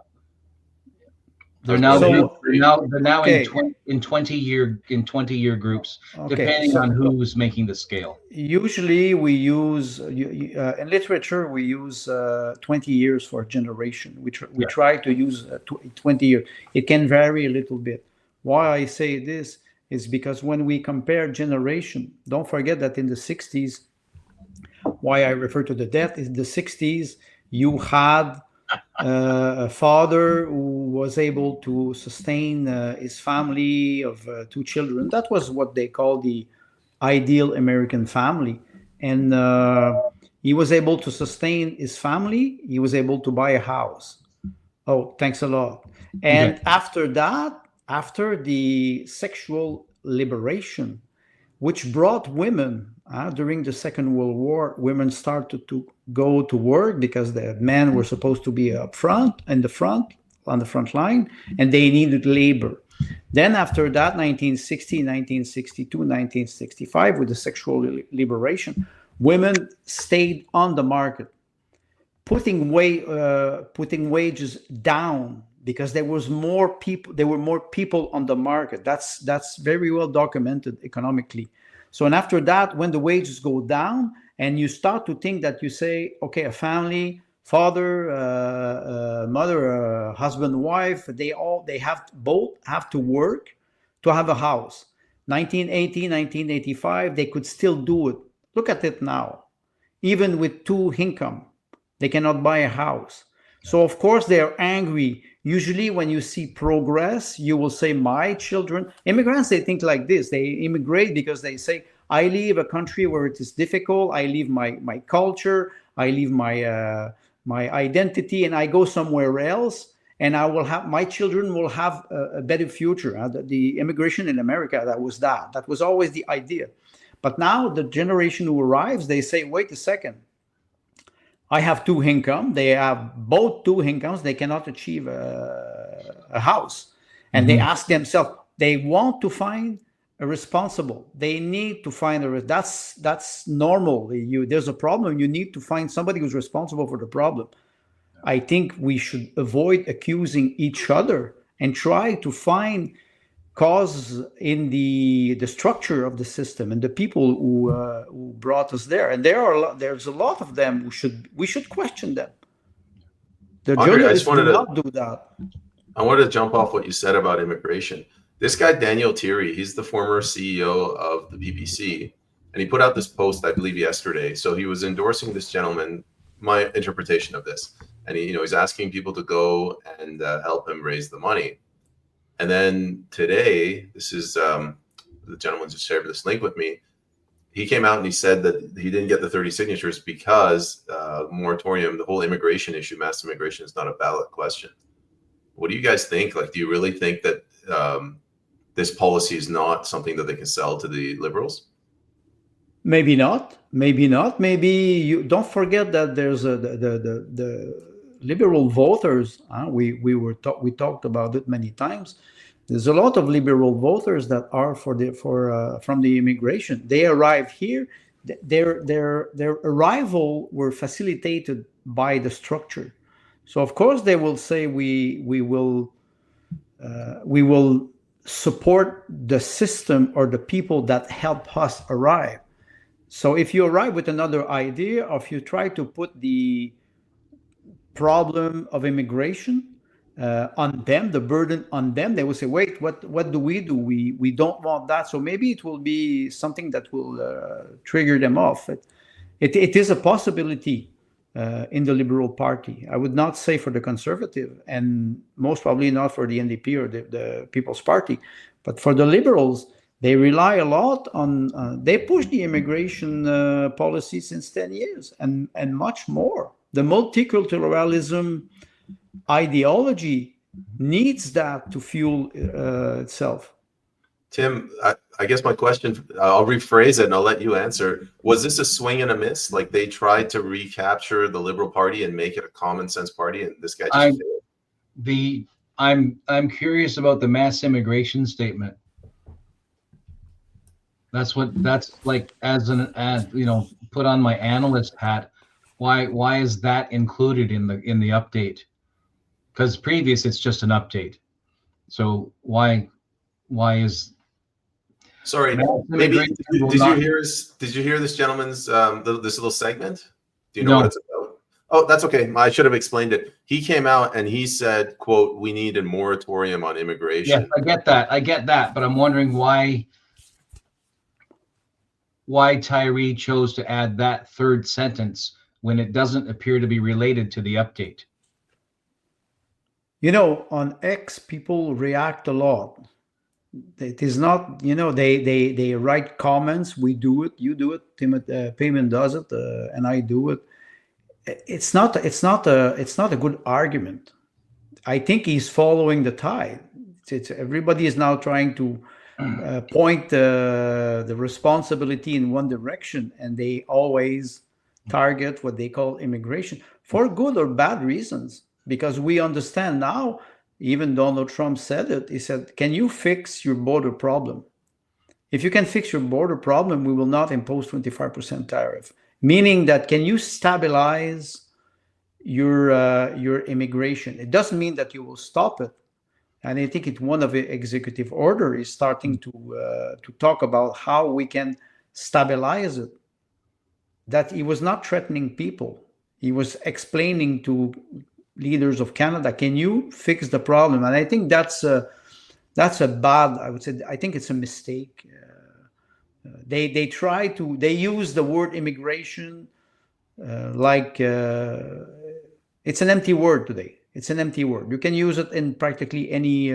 They're now okay. in 20-year groups, Okay, depending on who's making the scale. Usually we use in literature we use 20 years for a generation. We try to use 20 years. It can vary a little bit. Why I say this is because when we compare generation, don't forget that in the 60s, why I refer to the death is the 60s, you had a father who was able to sustain his family of 2 children. That was what they call the ideal American family. And he was able to sustain his family. He was able to buy a house. Oh, thanks a lot. And after that, after the sexual liberation, which brought women during the Second World War, women started to go to work because the men were supposed to be up front, on the front line, and they needed labor. Then after that, 1960, 1962, 1965, with the sexual liberation, women stayed on the market, putting wages down, because there were more people on the market. That's very well documented economically. So, and after that, when the wages go down and you start to think that you say, okay, a family, father, mother, husband, wife, they both have to work to have a house. 1980, 1985, they could still do it. Look at it now. Even with 2 income, they cannot buy a house. So of course they're angry. Usually when you see progress, you will say, my children, immigrants, they think like this. They immigrate because they say, I leave a country where it is difficult. I leave my culture. I leave my identity, and I go somewhere else. And my children will have a better future. The immigration in America, that was always the idea. But now the generation who arrives, they say, wait a second. I have 2 income. They have both 2 incomes. They cannot achieve a house. And they ask themselves, they want to find a responsible. They need to find that's normal. There's a problem. You need to find somebody who's responsible for the problem. I think we should avoid accusing each other and try to find cause in the structure of the system and the people who brought us there. And there's a lot of them we should question them. The journalists do not do that. I wanted to jump off what you said about immigration. This guy, Daniel Thierry, he's the former CEO of the BBC, and he put out this post, I believe, yesterday. So he was endorsing this gentleman, my interpretation of this, and he's asking people to go and help him raise the money. And then today, this is the gentleman just shared this link with me. He came out and he said that he didn't get the 30 signatures because moratorium, the whole immigration issue, mass immigration, is not a ballot question. What do you guys think? Like, do you really think that this policy is not something that they can sell to the Liberals? Maybe not. Maybe not. Maybe you don't forget that there's the Liberal voters. We talked about it many times. There's a lot of Liberal voters that are from the immigration. They arrived here. Their arrival were facilitated by the structure. So of course they will say we will support the system or the people that help us arrive. So if you arrive with another idea, or if you try to put the problem of immigration on them, the burden on them, they will say, wait, what do? We don't want that. So maybe it will be something that will trigger them off. It is a possibility in the Liberal Party. I would not say for the Conservative, and most probably not for the NDP or the People's Party, but for the Liberals, they rely a lot on, they push the immigration policy since 10 years and much more. The multiculturalism ideology needs that to fuel itself. Tim, I guess my question, I'll rephrase it and I'll let you answer. Was this a swing and a miss? Like they tried to recapture the Liberal Party and make it a common sense party, and this guy just failed? I'm curious about the mass immigration statement. That's like, as put on my analyst hat. Why is that included in the update? Because previous it's just an update. So why is? Sorry, maybe did you hear this gentleman's this little segment? Do you know what it's about? Oh, that's okay. I should have explained it. He came out and he said, quote, "We need a moratorium on immigration." Yes, I get that, but I'm wondering why Tyree chose to add that third sentence when it doesn't appear to be related to the update. On X, people react a lot. It is not, they write comments. We do it, you do it, Payman does it, and I do it. It's not a good argument. I think he's following the tide. Everybody is now trying to point the responsibility in one direction, and they always target what they call immigration for good or bad reasons, because we understand now. Even Donald Trump said it. He said, can you fix your border problem? If you can fix your border problem, we will not impose 25% tariff. Meaning that, can you stabilize your immigration? It doesn't mean that you will stop it. And I think one of the executive order is starting to talk about how we can stabilize it. That he was not threatening people. He was explaining to leaders of Canada, can you fix the problem? And I think that's a bad, I would say, I think it's a mistake. They use the word immigration like it's an empty word today. It's an empty word. You can use it in practically any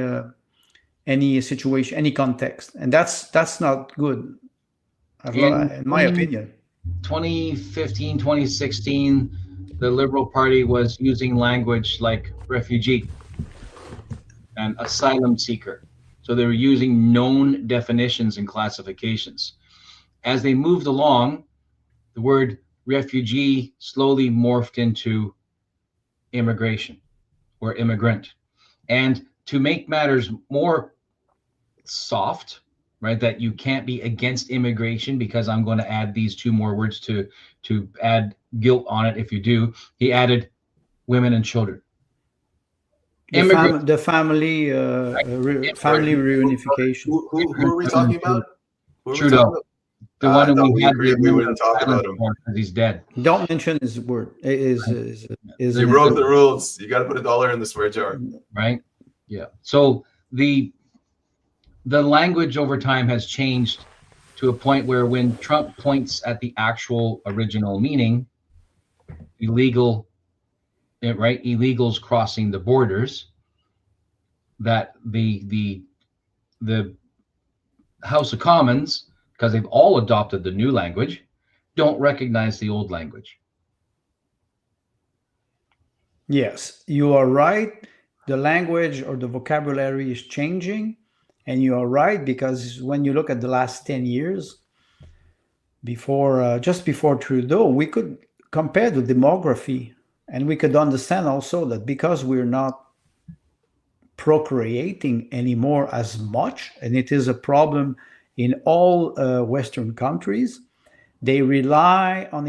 situation, any context, and that's not good, in my opinion. 2015, 2016, the Liberal Party was using language like refugee and asylum seeker. So they were using known definitions and classifications. As they moved along, the word refugee slowly morphed into immigration or immigrant. And to make matters more soft, right, that you can't be against immigration because I'm going to add these two more words to add guilt on it if you do, he added women and children. The family reunification. Who are we talking about? Trudeau. The one who we wouldn't talk about him because he's dead. Don't mention his word. They broke the rules. You got to put $1 in the swear jar. Right? Yeah. So the language over time has changed to a point where when Trump points at the actual original meaning, illegals crossing the borders, that the House of Commons, because they've all adopted the new language, don't recognize the old language. Yes, you are right. The language or the vocabulary is changing. And you are right, because when you look at the last 10 years, just before Trudeau, we could compare the demography, and we could understand also that because we're not procreating anymore as much, and it is a problem in all Western countries, they rely on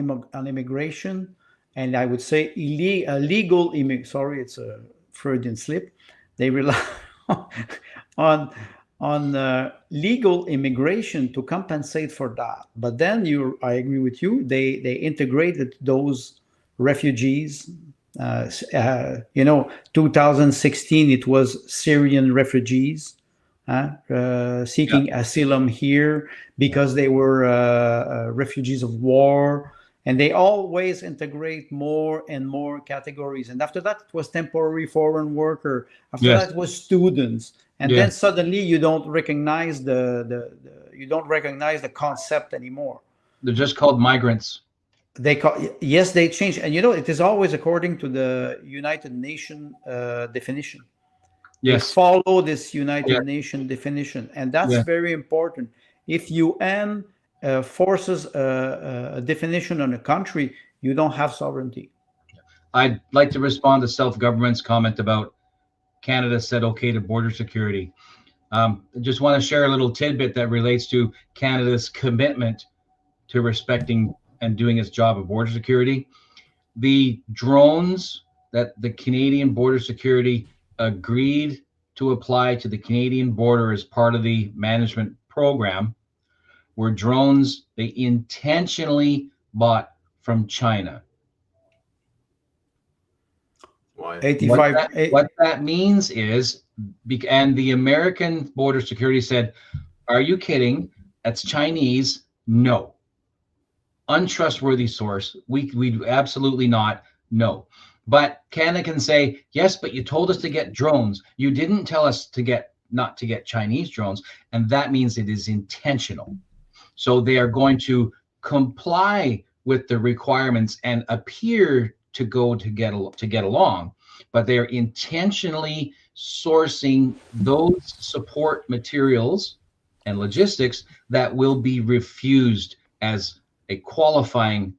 immigration and I would say legal sorry, it's a Freudian slip. They rely on legal immigration to compensate for that. But then I agree with you. They integrated those refugees. 2016 it was Syrian refugees seeking asylum here because they were refugees of war. And they always integrate more and more categories. And after that, it was temporary foreign worker. After that, it was students. And then suddenly, you don't recognize the concept anymore. They're just called migrants. They change, and it is always according to the United Nations definition. Yes, they follow this United Nations definition, and that's very important. If UN forces a definition on a country, you don't have sovereignty. I'd like to respond to self-government's comment about Canada said okay to border security. I just want to share a little tidbit that relates to Canada's commitment to respecting and doing its job of border security. The drones that the Canadian border security agreed to apply to the Canadian border as part of the management program were drones they intentionally bought from China. Why? What that means is, and the American border security said, "Are you kidding? That's Chinese. No. Untrustworthy source. We absolutely not. No." But Canada can say, "Yes, but you told us to get drones. You didn't tell us not to get Chinese drones," and that means it is intentional. So they are going to comply with the requirements and appear to get along, but they are intentionally sourcing those support materials and logistics that will be refused as a qualifying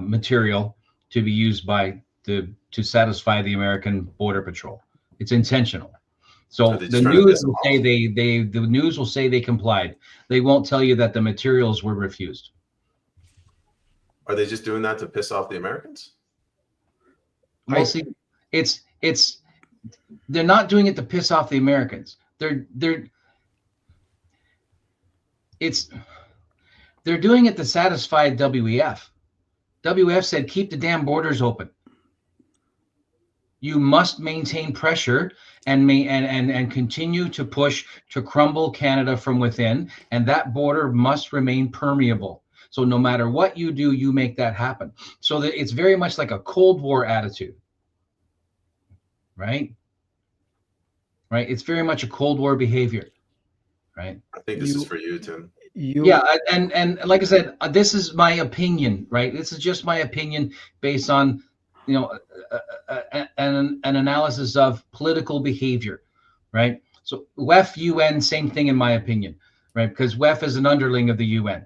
material to be used to satisfy the American Border Patrol. It's intentional. So the news will say the news will say they complied. They won't tell you that the materials were refused. Are they just doing that to piss off the Americans? Well, see, they're not doing it to piss off the Americans. They're doing it to satisfy WEF. WEF said, keep the damn borders open. You must maintain pressure and continue to push to crumble Canada from within, and that border must remain permeable. So no matter what you do, you make that happen. So that it's very much like a Cold War attitude, right? Right. It's very much a Cold War behavior, right? I think this is for you, Tim. And like I said, this is my opinion, right? This is just my opinion based on, an analysis of political behavior, right? So WEF, UN, same thing in my opinion, right? Because WEF is an underling of the UN.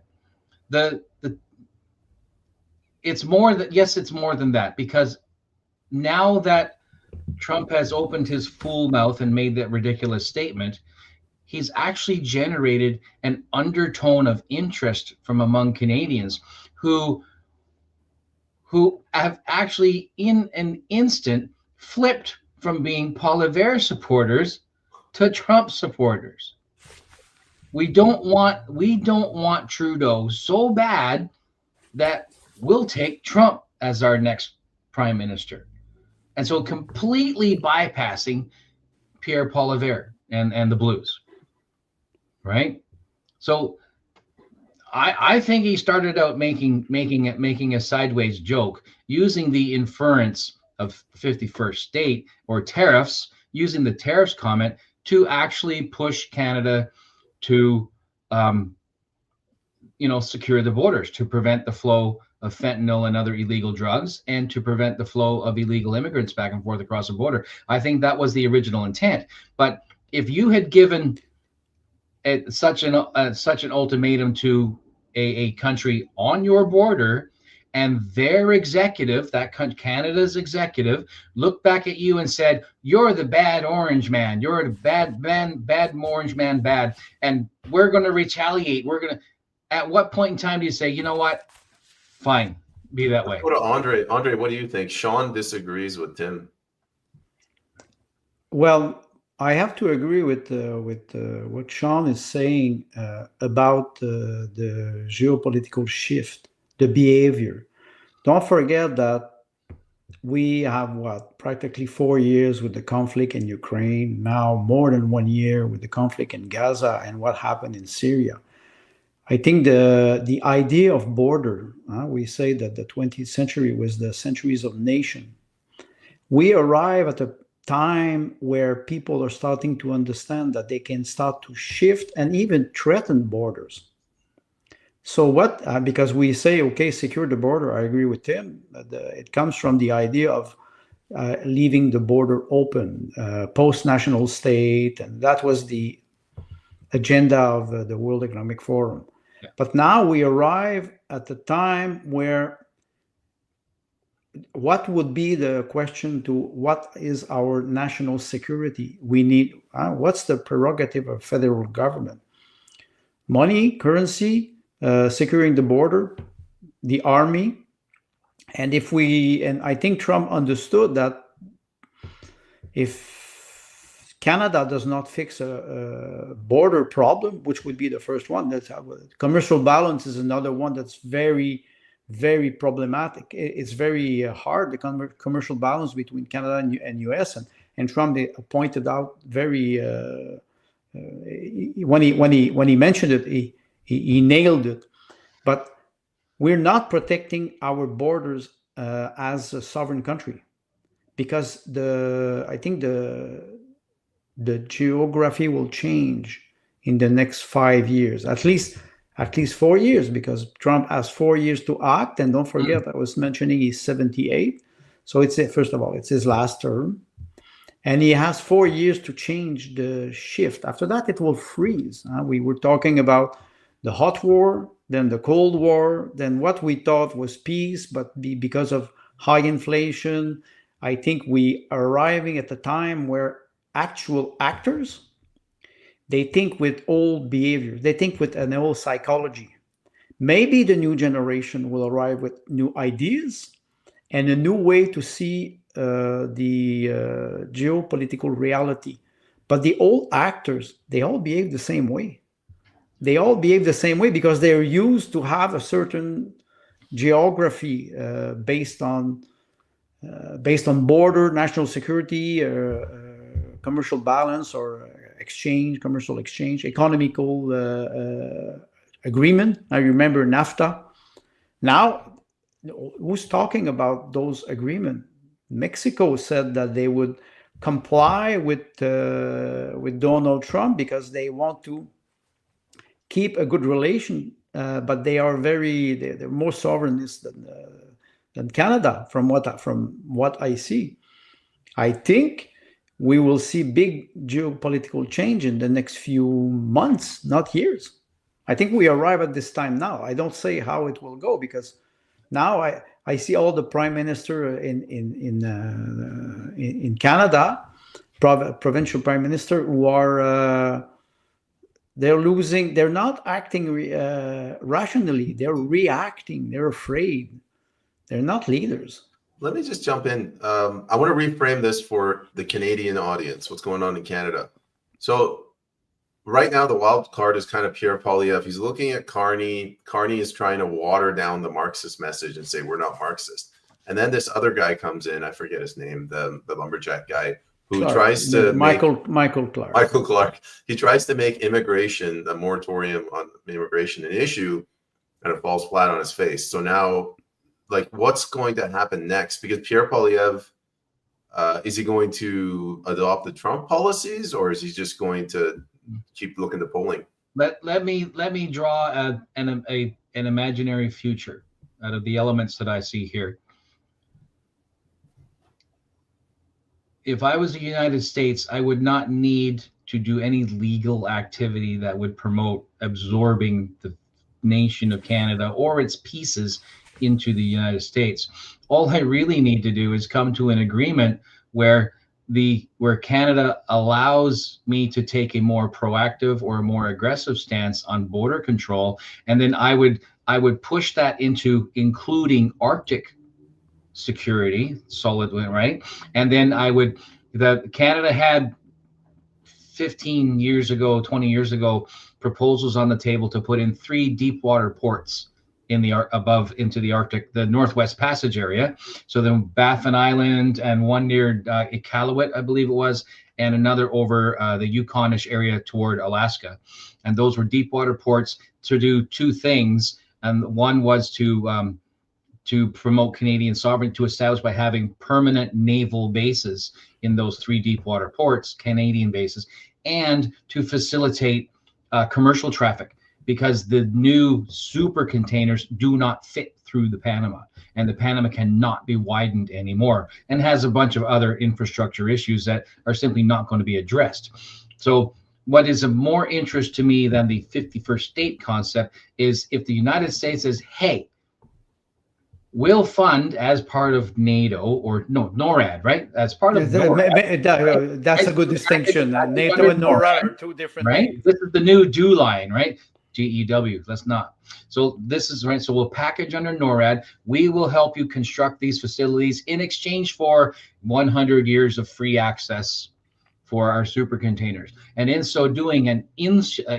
It's more than that, because now that Trump has opened his fool mouth and made that ridiculous statement, he's actually generated an undertone of interest from among Canadians who have actually in an instant flipped from being Poilievre supporters to Trump supporters. We don't want Trudeau so bad that we'll take Trump as our next prime minister. And so completely bypassing Pierre Poilievre and the Blues. Right? So I think he started out making a sideways joke using the inference of 51st state or tariffs, using the tariffs comment to actually push Canada to secure the borders, to prevent the flow of fentanyl and other illegal drugs, and to prevent the flow of illegal immigrants back and forth across the border. I think that was the original intent. But if you had given such an ultimatum to a country on your border, and their executive, Canada's executive, looked back at you and said, "You're the bad orange man. You're the bad orange man, bad, and we're going to retaliate. At what point in time do you say, you know what? Fine, be that way. Go to Andre. Andre, what do you think? Sean disagrees with Tim. Well, I have to agree with what Sean is saying about the geopolitical shift, the behavior. Don't forget that we have practically 4 years with the conflict in Ukraine, now more than 1 year with the conflict in Gaza and what happened in Syria. I think the idea of border, we say that the 20th century was the centuries of nation. We arrive at a time where people are starting to understand that they can start to shift and even threaten borders. So what, because we say, okay, secure the border, I agree with Tim, it comes from the idea of leaving the border open, post-national state, and that was the agenda of the World Economic Forum. Yeah. But now we arrive at the time where what would be the question to what is our national security? We need, what's the prerogative of federal government? Money, currency, securing the border, the army. And I think Trump understood that if Canada does not fix a border problem, which would be the first one, that's how commercial balance is another one that's very, very problematic. It's very hard, the commercial balance between Canada and US, and Trump pointed out very when he mentioned it, he nailed it. But we're not protecting our borders as a sovereign country, because I think the geography will change in the next 5 years, at least 4 years, because Trump has 4 years to act. And don't forget, I was mentioning he's 78. So first of all, it's his last term. And he has 4 years to change the shift. After that, it will freeze. We were talking about the hot war, then the cold war, then what we thought was peace, but because of high inflation, I think we are arriving at a time where actual actors, they think with old behaviors, they think with an old psychology. Maybe the new generation will arrive with new ideas and a new way to see the geopolitical reality. But the old actors, they all behave the same way. They all behave the same way because they're used to have a certain geography based on border, national security, commercial balance, or commercial exchange, economical agreement. I remember NAFTA. Now, who's talking about those agreements? Mexico said that they would comply with Donald Trump because they want to keep a good relation, but they're more sovereignist than Canada, from what I see. I think we will see big geopolitical change in the next few months, not years. I think we arrive at this time now. I don't say how it will go, because now I see all the prime minister in Canada, provincial prime minister, who are they're not acting rationally. They're reacting. They're afraid. They're not leaders. Let me just jump in. I want to reframe this for the Canadian audience, what's going on in Canada. So right now, the wild card is kind of Pierre Poilievre. He's looking at Carney. Carney is trying to water down the Marxist message and say, we're not Marxist. And then this other guy comes in, I forget his name, the lumberjack guy, who tries to Michael Clark. Michael Clark. He tries to make immigration, a moratorium on immigration, an issue, and it falls flat on his face. So now, like, what's going to happen next? Because Pierre Poilievre, is he going to adopt the Trump policies, or is he just going to keep looking to polling? Let me draw an imaginary future out of the elements that I see here. If I was the United States, I would not need to do any legal activity that would promote absorbing the nation of Canada or its pieces into the United States. All I really need to do is come to an agreement where where Canada allows me to take a more proactive or a more aggressive stance on border control, and then I would push that into including Arctic security, solid, right? And then Canada had 15 years ago, 20 years ago, proposals on the table to put in 3 deep water ports in the above into the Arctic, the Northwest Passage area. So then Baffin Island and one near Iqaluit, I believe it was, and another over the Yukonish area toward Alaska. And those were deep water ports to do 2 things. And one was to promote Canadian sovereignty, to establish by having permanent naval bases in those 3 deep water ports, Canadian bases, and to facilitate commercial traffic, because the new super containers do not fit through the Panama, and the Panama cannot be widened anymore, and has a bunch of other infrastructure issues that are simply not going to be addressed. So what is of more interest to me than the 51st state concept is if the United States says, hey, we'll fund as part of NATO, or no, NORAD, right? As part of NORAD. That's a good distinction. NATO and NORAD are 2 different right? things. This is the new DEW line, right? GEW, let's not. So this is right. So we'll package under NORAD. We will help you construct these facilities in exchange for 100 years of free access for our super containers. And in so doing, an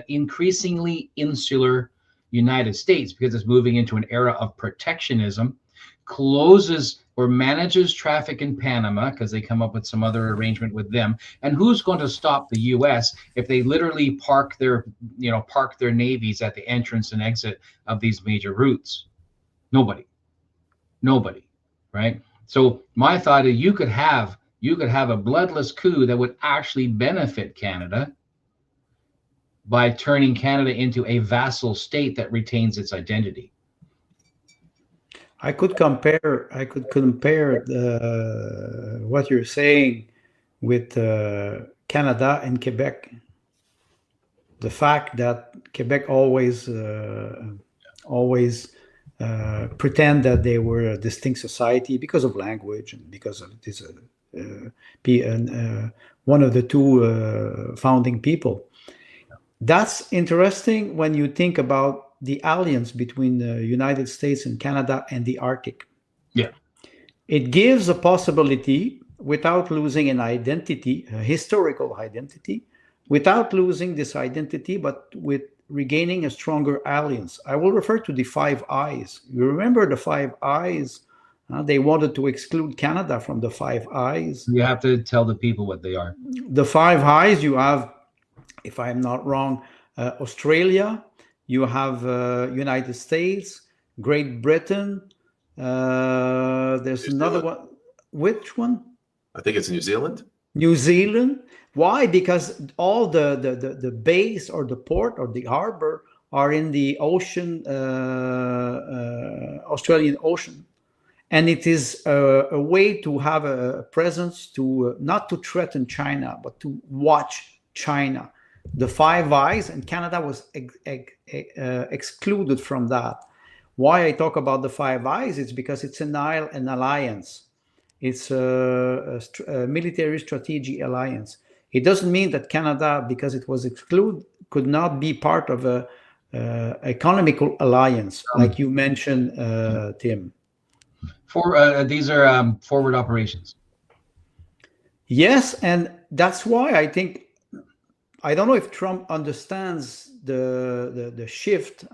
increasingly insular United States, because it's moving into an era of protectionism, closes or manages traffic in Panama because they come up with some other arrangement with them. And who's going to stop the U.S. if they literally park their navies at the entrance and exit of these major routes? Nobody, right? So my thought is you could have a bloodless coup that would actually benefit Canada by turning Canada into a vassal state that retains its identity. I could compare what you're saying with Canada and Quebec. The fact that Quebec always pretend that they were a distinct society because of language and because of this one of the 2 founding people. That's interesting when you think about the alliance between the United States and Canada and the Arctic. Yeah. It gives a possibility, without losing an identity, a historical identity, without losing this identity, but with regaining a stronger alliance. I will refer to the 5 Eyes. You remember the 5 Eyes? They wanted to exclude Canada from the 5 Eyes. You have to tell the people what they are. The 5 Eyes, you have, if I'm not wrong, Australia, you have United States, Great Britain. There's another one. Which one? I think it's New Zealand. New Zealand. Why? Because all the base or the port or the harbor are in the ocean, Australian Ocean. And it is a way to have a presence to not to threaten China, but to watch China. The 5 Eyes, and Canada was excluded from that. Why I talk about the 5 Eyes? It's because it's an alliance. It's a military strategy alliance. It doesn't mean that Canada, because it was excluded, could not be part of a economical alliance, like you mentioned, Tim. These are forward operations. Yes, and that's why I think, I don't know if Trump understands the shift.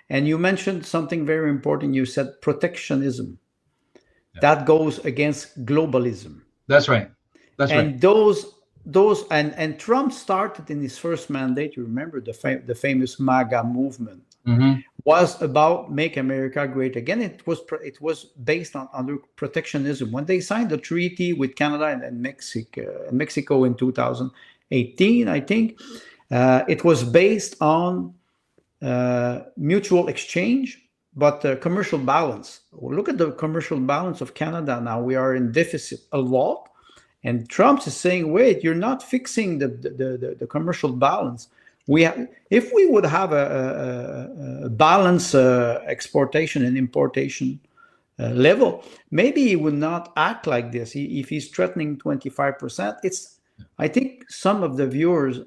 And you mentioned something very important. You said protectionism. Yeah. That goes against globalism. That's right. And those and Trump started in his first mandate. You remember the famous MAGA movement was about Make America Great Again. It was based on under protectionism. When they signed the treaty with Canada and Mexico in 2018, I think it was based on mutual exchange, but commercial balance. Look at the commercial balance of Canada now. We are in deficit a lot. And Trump is saying, wait, you're not fixing the commercial balance. If we would have a balance exportation and importation level, maybe he would not act like this. If he's threatening 25%, it's, I think some of the viewers,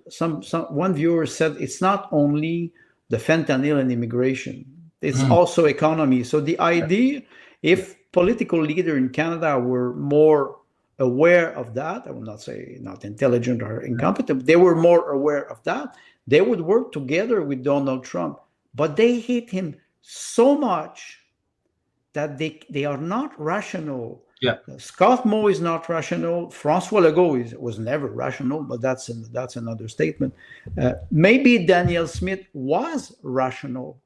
one viewer said it's not only the fentanyl and immigration, it's also economy. So the idea, if political leaders in Canada were more aware of that, I will not say not intelligent or incompetent, they were more aware of that, they would work together with Donald Trump. But they hate him so much that they are not rational. Yeah. Scott Moe is not rational. François Legault was never rational, but that's another statement. Maybe Danielle Smith was rational.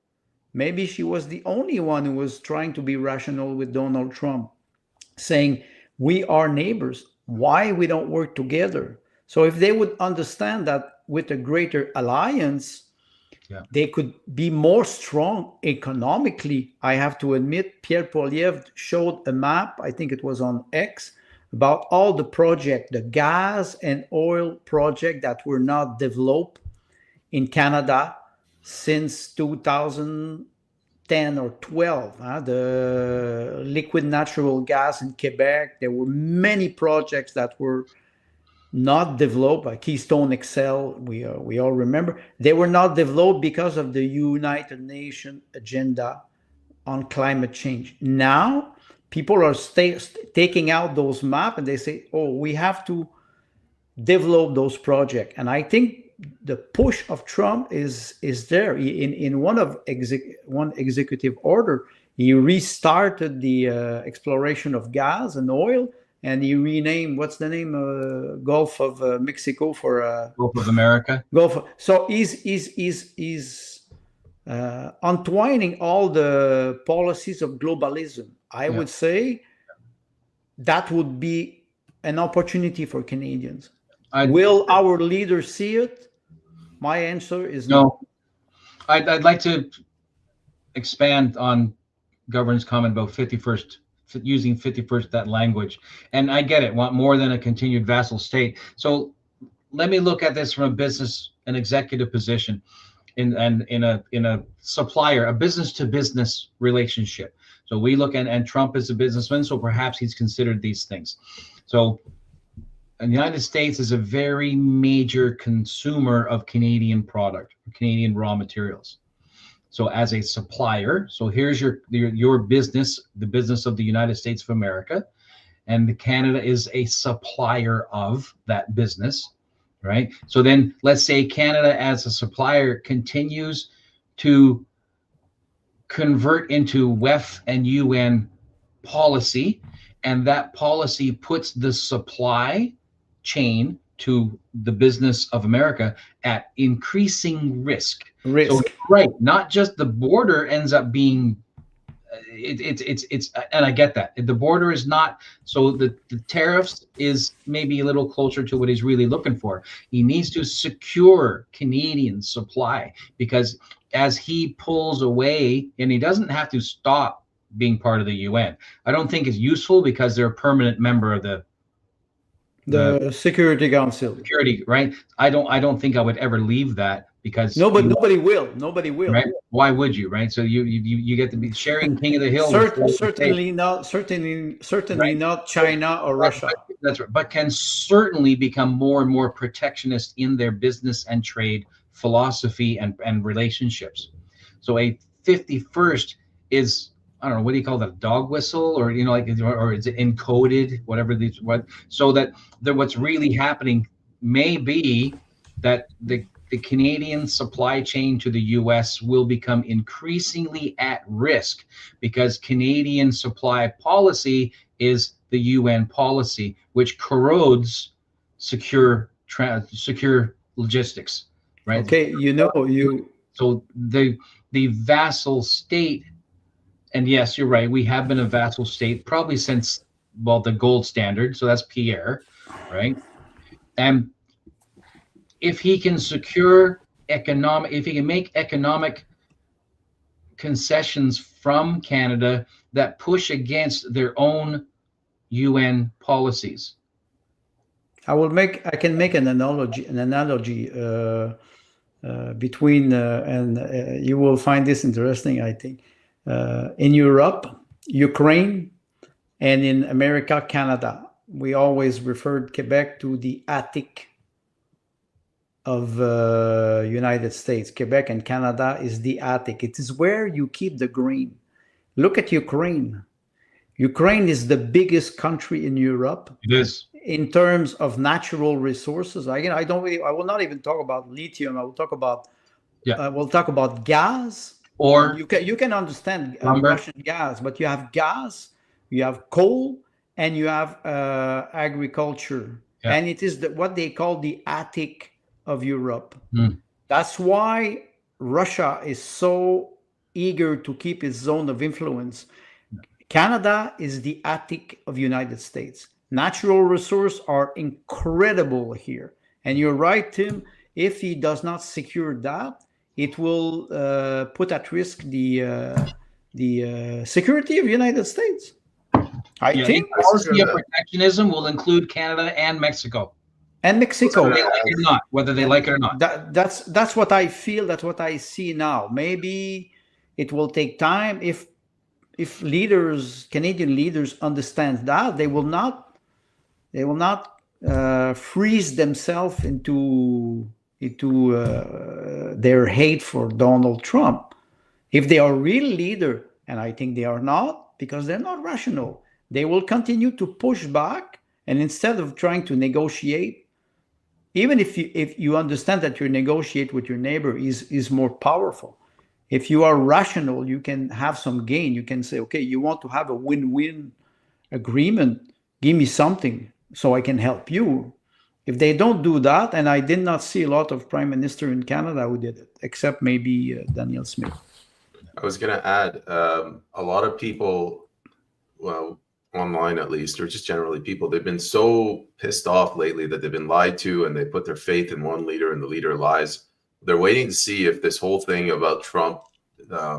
Maybe she was the only one who was trying to be rational with Donald Trump, saying, we are neighbors. Why we don't work together? So if they would understand that with a greater alliance, they could be more strong economically. I have to admit, Pierre Poilievre showed a map, I think it was on X, about all the projects, the gas and oil projects that were not developed in Canada since 2010 or 12. The liquid natural gas in Quebec, there were many projects that were not developed, by Keystone XL, we all remember. They were not developed because of the United Nations agenda on climate change. Now, people are taking out those maps and they say, oh, we have to develop those projects. And I think the push of Trump is there. In one executive order, he restarted the exploration of gas and oil, and he renamed, what's the name, Gulf of Mexico for Gulf of America. So he's untwining all the policies of globalism. I would say that would be an opportunity for Canadians. Will our leaders see it? My answer is no. I'd like to expand on Governor's comment about 51st, using 51st, that language. And I get it, want more than a continued vassal state. So let me look at this from a business and executive position in a supplier, a business to business relationship. So we look at, and Trump is a businessman, so perhaps he's considered these things. So the United States is a very major consumer of Canadian product, Canadian raw materials. So as a supplier, so here's your business, the business of the United States of America, and Canada is a supplier of that business, right? So then let's say Canada as a supplier continues to convert into WEF and UN policy, and that policy puts the supply chain to the business of America at increasing risk. So, right, not just the border ends up being it's and I get that the border is not, so the tariffs is maybe a little closer to what he's really looking for. He needs to secure Canadian supply, because as he pulls away, and he doesn't have to stop being part of the UN. I don't think it's useful because they're a permanent member of the Security Council. Security, right? I don't think I would ever leave that, because nobody will. Right? Why would you, right? So you get to be sharing King of the Hill. Certainly right? Not China or Russia. That's right. But can certainly become more and more protectionist in their business and trade philosophy and relationships. So a 51st is, I don't know, what do you call that, a dog whistle, or or is it encoded, whatever these, so that what's really happening may be that the Canadian supply chain to the US will become increasingly at risk, because Canadian supply policy is the UN policy, which corrodes secure logistics, right? Okay, so the vassal state. And yes, you're right. We have been a vassal state probably since, the gold standard. So that's Pierre, right? And if he can secure if he can make economic concessions from Canada that push against their own UN policies. I can make an analogy between, and you will find this interesting, I think. In Europe, Ukraine, and in America, Canada. We always referred Quebec to the attic of United States. Quebec and Canada is the attic. It is where you keep the grain. Look at Ukraine. Ukraine is the biggest country in Europe. It is. In terms of natural resources. I will not even talk about lithium. I will talk about we'll talk about gas. Or you can understand lumber. Russian gas, but you have gas, you have coal, and you have agriculture, and it is what they call the attic of Europe. That's why Russia is so eager to keep its zone of influence. Canada is the attic of United States. Natural resources are incredible here, and you're right, Tim. If he does not secure that, it will put at risk the security of the United States. I think policy of protectionism will include Canada and Mexico. And Mexico, whether they like it or not. That's what I feel. That's what I see now. Maybe it will take time. If Canadian leaders understand that, they will not freeze themselves into their hate for Donald Trump. If they are real leader, and I think they are not, because they're not rational, they will continue to push back. And instead of trying to negotiate, even if you understand that you negotiate with your neighbor is more powerful. If you are rational, you can have some gain. You can say, okay, you want to have a win-win agreement, give me something so I can help you. If they don't do that, and I did not see a lot of prime minister in Canada who did it, except maybe Daniel Smith. I was going to add, a lot of people, well, online at least, or just generally people, they've been so pissed off lately that they've been lied to, and they put their faith in one leader and the leader lies. They're waiting to see if this whole thing about Trump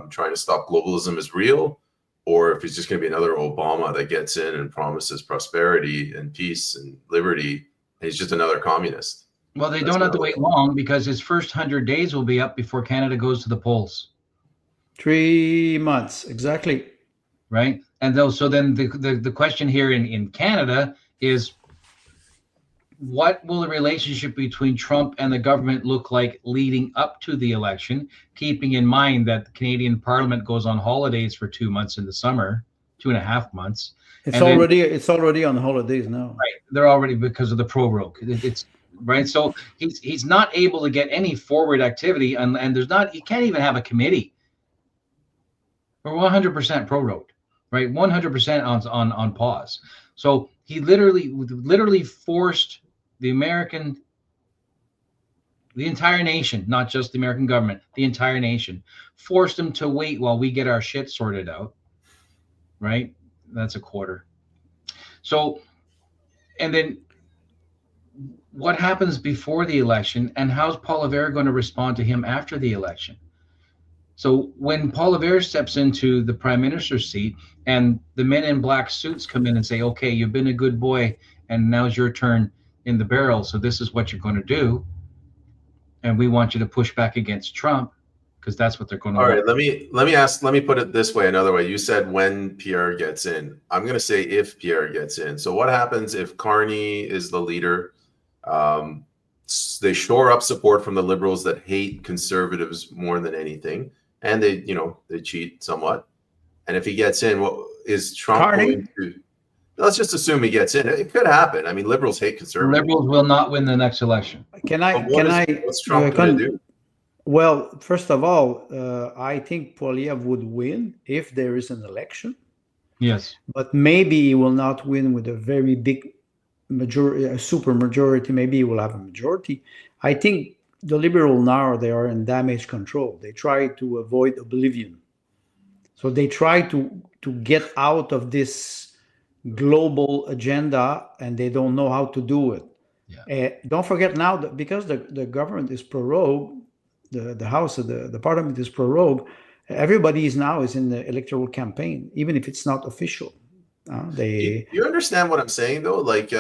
trying to stop globalism is real, or if it's just going to be another Obama that gets in and promises prosperity and peace and liberty. And he's just another communist. Well, they don't have to wait long, because his first 100 days will be up before Canada goes to the polls. 3 months, exactly. Right. And so then the question here in Canada is, what will the relationship between Trump and the government look like leading up to the election, keeping in mind that the Canadian Parliament goes on holidays for 2 months in the summer, 2.5 months. It's already on holidays now. Right. They're already, because of the prorogue. It's right. So he's not able to get any forward activity, and he can't even have a committee. We're 100% prorogued, right? 100% on pause. So he literally forced the entire nation, not just the American government, the entire nation, forced them to wait while we get our shit sorted out, right? That's a quarter. So, and then what happens before the election, and how's Paul Revere going to respond to him after the election? So when Paul Revere steps into the prime minister's seat and the men in black suits come in and say, okay, you've been a good boy and now's your turn in the barrel, so this is what you're going to do, and we want you to push back against Trump, because that's what they're going to All right, let me put it this way, another way. You said when Pierre gets in. I'm going to say if Pierre gets in. So what happens if Carney is the leader? They shore up support from the Liberals that hate conservatives more than anything, and they cheat somewhat. And if he gets in, what is Trump going to? Let's just assume he gets in. It could happen. I mean, Liberals hate conservatives. Liberals will not win the next election. What's Trump going to do? Well, first of all, I think Poilievre would win if there is an election. Yes. But maybe he will not win with a very big majority, a super majority. Maybe he will have a majority. I think the Liberals now, they are in damage control. They try to avoid oblivion. So they try to get out of this global agenda, and they don't know how to do it. Yeah. Don't forget now that because the government is prorogued, the House of the Parliament is prorogued, everybody is in the electoral campaign, even if it's not official. You understand what I'm saying, though? Like,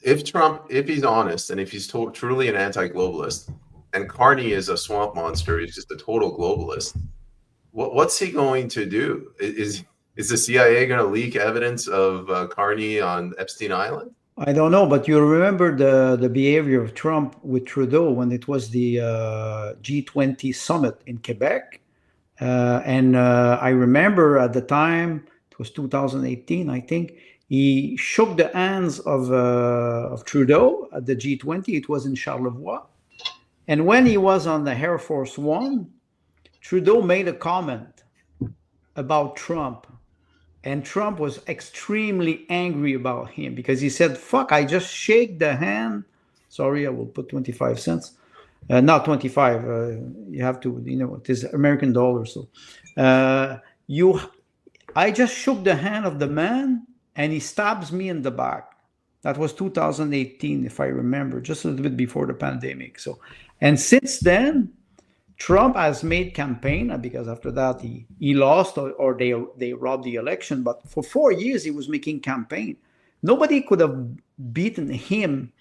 if Trump, if he's honest and if he's truly an anti-globalist, and Carney is a swamp monster, he's just a total globalist, what's he going to do? Is the CIA going to leak evidence of Carney on Epstein Island? I don't know, but you remember the behavior of Trump with Trudeau when it was the G20 summit in Quebec. And I remember at the time, it was 2018, I think, he shook the hands of Trudeau at the G20. It was in Charlevoix. And when he was on the Air Force One, Trudeau made a comment about Trump. And Trump was extremely angry about him because he said, fuck, I just shake the hand. Sorry, I will put 25 cents. Not 25. You have to, it is American dollar. So I just shook the hand of the man and he stabs me in the back. That was 2018, if I remember, just a little bit before the pandemic. So, and since then, Trump has made campaign because after that he lost or they robbed the election. But for 4 years he was making campaign. Nobody could have beaten him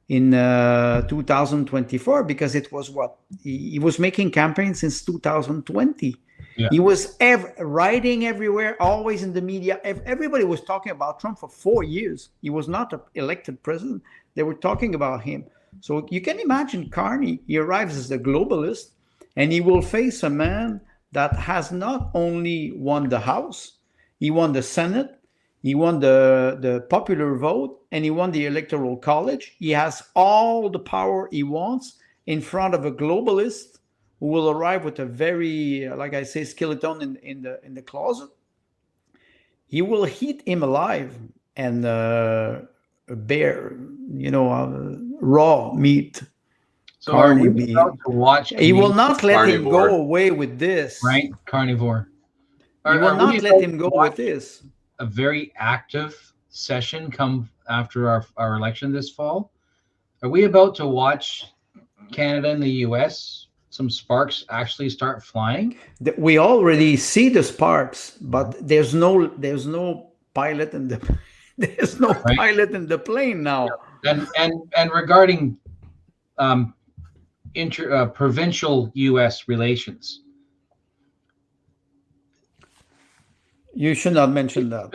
in 2024 because it was what he was making campaign since 2020. Yeah. He was writing everywhere, always in the media. Everybody was talking about Trump for 4 years. He was not an elected president. They were talking about him. So you can imagine Carney, he arrives as a globalist, and he will face a man that has not only won the House, he won the Senate, he won the popular vote, and he won the Electoral College. He has all the power he wants in front of a globalist who will arrive with a very, like I say, skeleton in the closet. He will eat him alive and a bear, raw meat. So Carney meat. To watch he will not let him go away with this. Right, carnivore. He will not let him go with this. A very active session come after our election this fall. Are we about to watch Canada and the U.S., some sparks actually start flying? We already see the sparks, but there's no pilot in the pilot in the plane now. And regarding provincial U.S. relations, you should not mention that.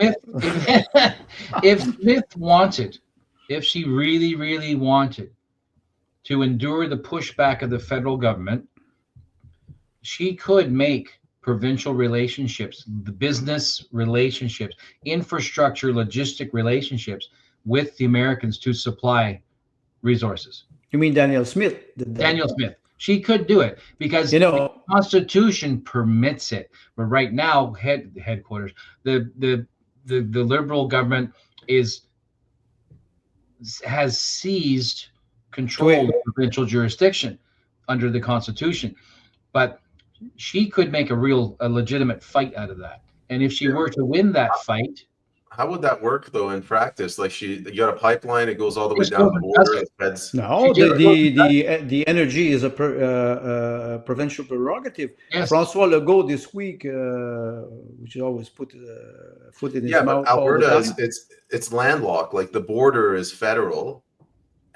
If Smith wanted, if she really, really wanted to endure the pushback of the federal government, she could make provincial relationships, the business relationships, infrastructure, logistic relationships with the Americans to supply resources. You mean Daniel Smith? Daniel Smith. She could do it because the Constitution permits it. But right now, headquarters, the Liberal government has seized control of provincial jurisdiction under the Constitution. But she could make a legitimate fight out of that. And if she were to win that fight, how would that work though in practice? Like you got a pipeline, it goes all the way down the border. No, the energy is a provincial prerogative. Yes. Francois Legault this week, which always put foot in his mouth. But Alberta it's landlocked. Like the border is federal.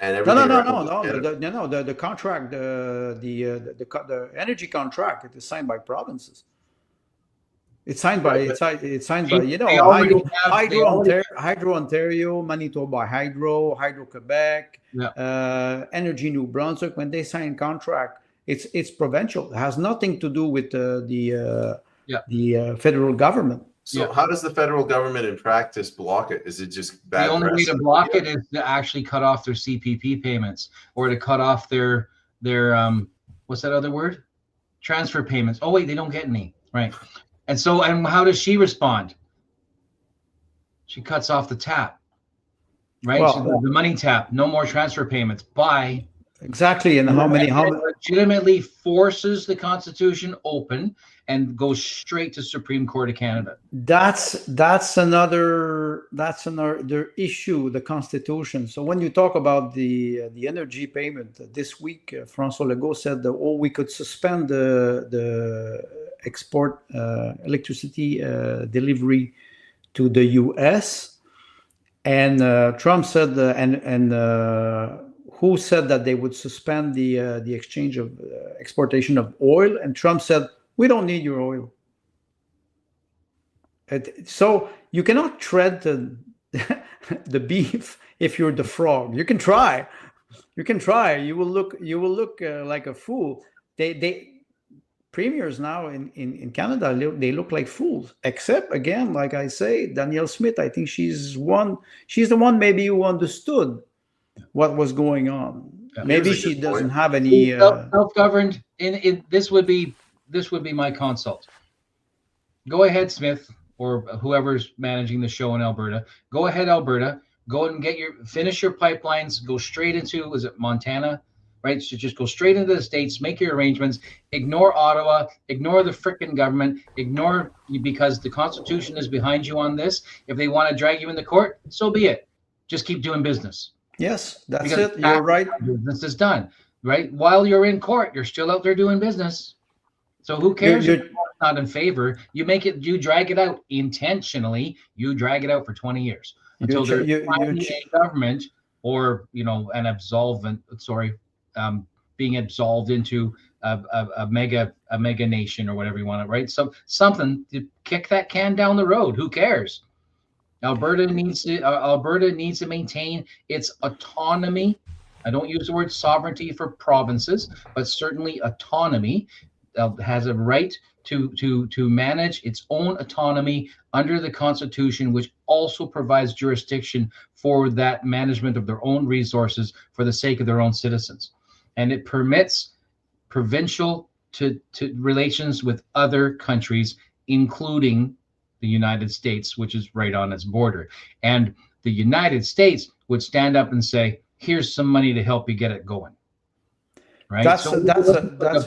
And everything no. The contract, the energy contract, it is signed by provinces. It's signed by Hydro Ontario, Manitoba Hydro Quebec, Energy New Brunswick. When they sign contract, it's provincial. It has nothing to do with the federal government. So how does the federal government in practice block it? Is it just bad? The only way to block it is to actually cut off their CPP payments or to cut off their what's that other word? Transfer payments. Oh wait, they don't get any. Right. And how does she respond? She cuts off the tap. Right? Well, so the money tap, no more transfer payments. Bye. Exactly. And how legitimately forces the Constitution open and goes straight to Supreme Court of Canada. That's another issue, the Constitution. So when you talk about the energy payment this week, Francois Legault said that we could suspend the export electricity delivery to the U.S. and Trump said who said that they would suspend the exchange of exportation of oil, and Trump said, we don't need your oil. So you cannot tread the beef if you're the frog. You can try. You will look like a fool. They premiers now in Canada, they look like fools. Except again, like I say, Danielle Smith. I think she's the one maybe who understood what was going on. Yeah. Maybe she doesn't have any self-governed. This would be my consult. Go ahead, Smith, or whoever's managing the show in Alberta. Go ahead, Alberta. Go and finish your pipelines. Go straight into, is it Montana? Right? So just go straight into the States, make your arrangements, ignore Ottawa, ignore the frickin' government, because the Constitution is behind you on this. If they want to drag you in the court, so be it. Just keep doing business. Yes, that's it. You're right. Business is done. Right? While you're in court, you're still out there doing business. So who cares if you're not in favor? You drag it out intentionally. You drag it out for 20 years until there's a government or, an absolvent, being absolved into a mega nation or whatever you want to, right? So something to kick that can down the road. Who cares? Alberta needs to maintain its autonomy. I don't use the word sovereignty for provinces, but certainly autonomy. Has a right to manage its own autonomy under the Constitution, which also provides jurisdiction for that management of their own resources for the sake of their own citizens. And it permits provincial to relations with other countries, including the United States, which is right on its border. And the United States would stand up and say, here's some money to help you get it going. Right. That's a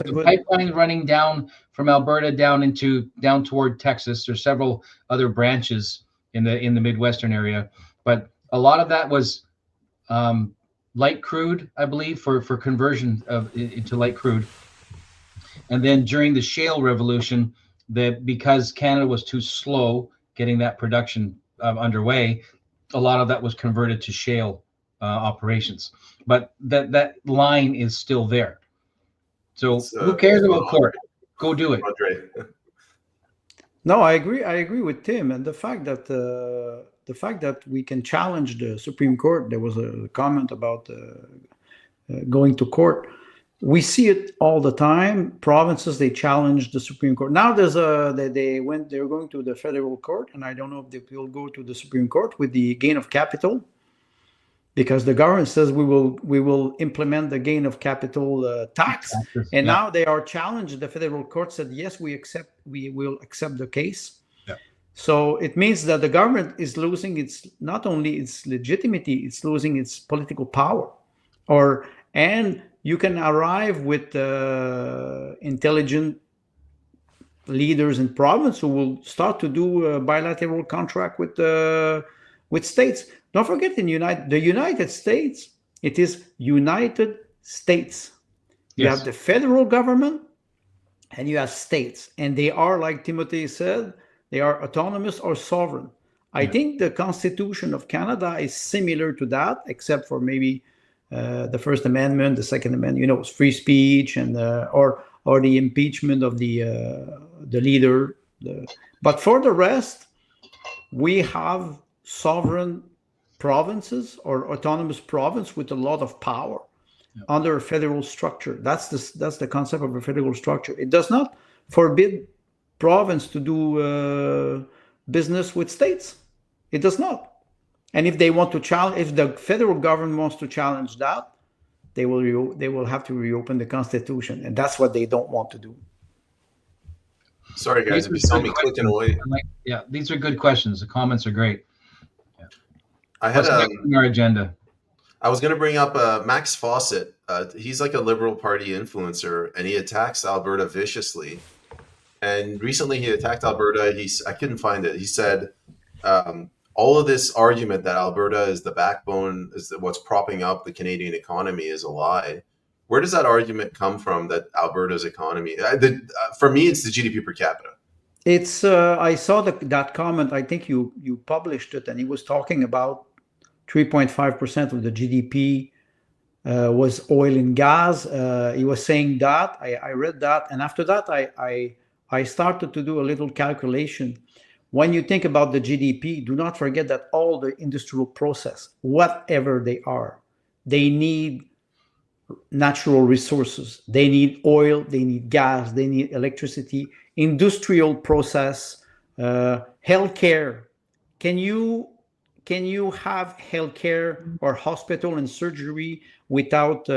good pipeline running down from Alberta down toward Texas. There's several other branches in the Midwestern area, but a lot of that was light crude, I believe, for conversion into light crude. And then during the shale revolution, because Canada was too slow getting that production underway, a lot of that was converted to shale operations. But that line is still there. So who cares about court? Go do it. No, I agree with Tim, and the fact that we can challenge the Supreme Court. There was a comment about going to court. We see it all the time. Provinces, they challenge the Supreme Court. Now they're going to the federal court, and I don't know if they will go to the Supreme Court with the gain of capital, because the government says we will implement the gain of capital tax, and now they are challenged. The federal court said yes, we will accept the case. Yeah. So it means that the government is losing not only its legitimacy, it's losing its political power, and you can arrive with intelligent leaders in province who will start to do a bilateral contract with states. Don't forget, the United States, it is United States. You have the federal government and you have states. And they are, like Timothy said, they are autonomous or sovereign. I think the Constitution of Canada is similar to that, except for maybe the First Amendment, the Second Amendment, free speech, and or the impeachment of the leader. But for the rest, we have sovereign provinces or autonomous province with a lot of power under a federal structure. That's the concept of a federal structure. It does not forbid province to do business with states. It does not. And if they want to challenge, if the federal government wants to challenge that, they will have to reopen the Constitution, and that's what they don't want to do. Sorry, guys, if you saw me clicking away. These are good questions. The comments are great. I had our agenda. I was going to bring up Max Fawcett. He's like a Liberal Party influencer, and he attacks Alberta viciously. And recently, he attacked Alberta. I couldn't find it. He said all of this argument that Alberta is the backbone, is what's propping up the Canadian economy, is a lie. Where does that argument come from? That Alberta's economy? For me, it's the GDP per capita. It's. I saw that comment. I think you published it, and he was talking about 3.5% of the GDP was oil and gas. He was saying that. I read that, and after that, I started to do a little calculation. when you think about the GDP, do not forget that all the industrial process, whatever they are, they need natural resources. They need oil, they need gas, they need electricity, industrial process, healthcare. Can you have healthcare or hospital and surgery without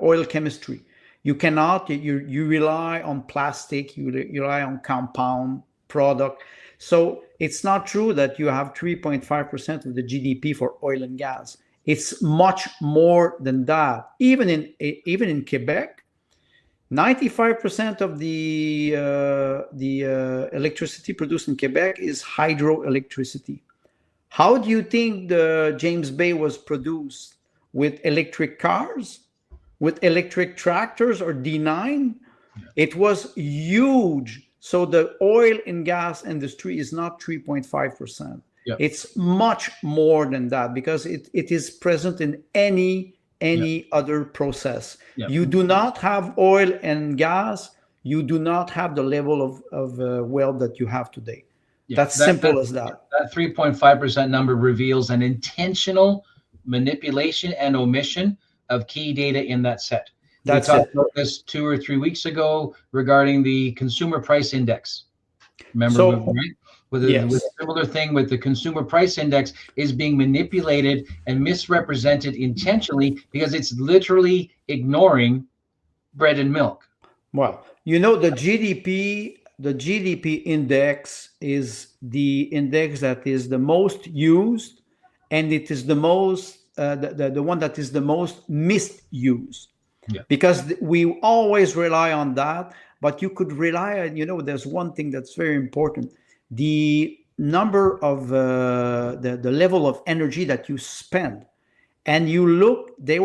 oil chemistry? You cannot. You rely on plastic. You rely on compound product. So it's not true that you have 3.5% of the GDP for oil and gas. It's much more than that. Even in Quebec, 95% of the electricity produced in Quebec is hydroelectricity. How do you think the James Bay was produced? With electric cars, with electric tractors or D9? It was huge. So the oil and gas industry is not 3.5%. Yeah. It's much more than that because it is present in any other process. Yeah. You do not have oil and gas, you do not have the level of wealth that you have today. Yeah. That's simple as that. That 3.5% number reveals an intentional manipulation and omission of key data in that set. That's we talked about this 2 or 3 weeks ago regarding the consumer price index. Remember, right? With a similar thing with the consumer price index is being manipulated and misrepresented intentionally because it's literally ignoring bread and milk. Well, you know, the GDP index is the index that is the most used, and it is the most the one that is the most misused. Yeah. Because we always rely on that, but you could rely on, there's one thing that's very important. The number of the level of energy that you spend. And you look, there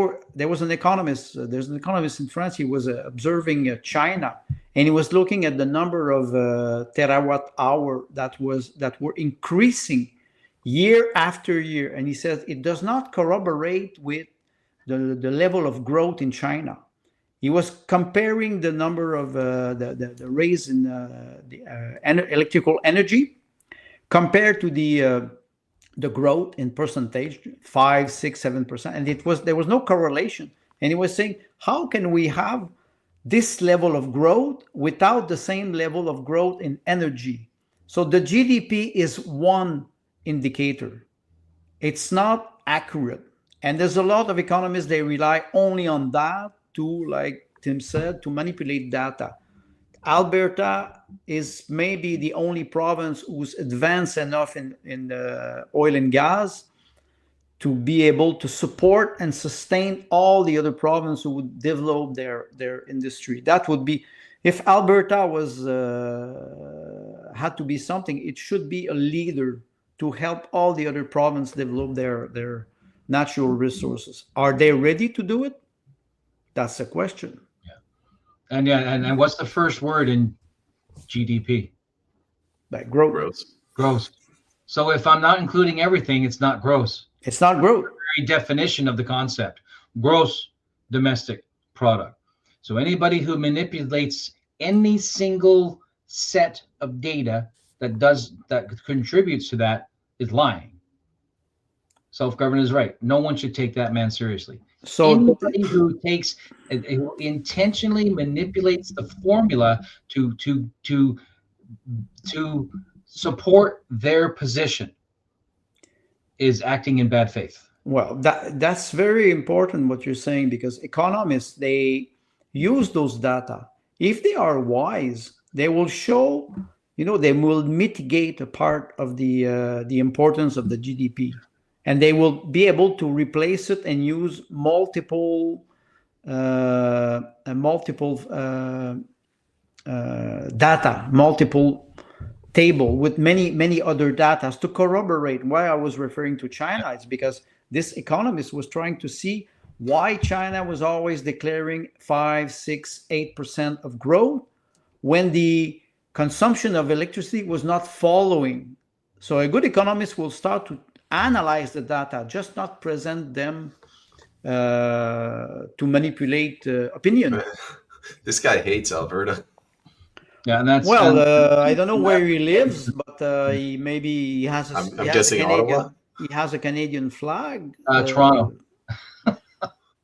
was an economist, there's an economist in France, he was observing China, and he was looking at the number of terawatt hour that were increasing year after year. And he says it does not corroborate with the level of growth in China. He was comparing the number of the raise in electrical energy compared to the growth in percentage, 5, 6, 7%, and there was no correlation. And he was saying, how can we have this level of growth without the same level of growth in energy? So the GDP is one indicator. It's not accurate. And there's a lot of economists, they rely only on that to, like Tim said, to manipulate data. Alberta is maybe the only province who's advanced enough in oil and gas to be able to support and sustain all the other provinces who would develop their industry. That would be, if Alberta was had to be something, it should be a leader to help all the other provinces develop their natural resources. Are they ready to do it? That's the question. And what's the first word in GDP? Like growth. Gross. So if I'm not including everything, it's not gross. It's not growth. Very definition of the concept. Gross domestic product. So anybody who manipulates any single set of data that contributes to that is lying. Self-governed is right. No one should take that man seriously. So anybody who intentionally manipulates the formula to support their position is acting in bad faith. Well, that's very important what you're saying, because economists, they use those data. If they are wise, they will show, they will mitigate a part of the importance of the GDP. And they will be able to replace it and use multiple data, multiple table with many other data to corroborate. Why I was referring to China, it's because this economist was trying to see why China was always declaring 5, 6, 8% of growth when the consumption of electricity was not following. So a good economist will start to analyze the data, just not present them to manipulate opinion. This guy hates Alberta. Yeah, and that's I don't know where he lives, but he has I'm guessing Ottawa. He has a Canadian flag. Toronto.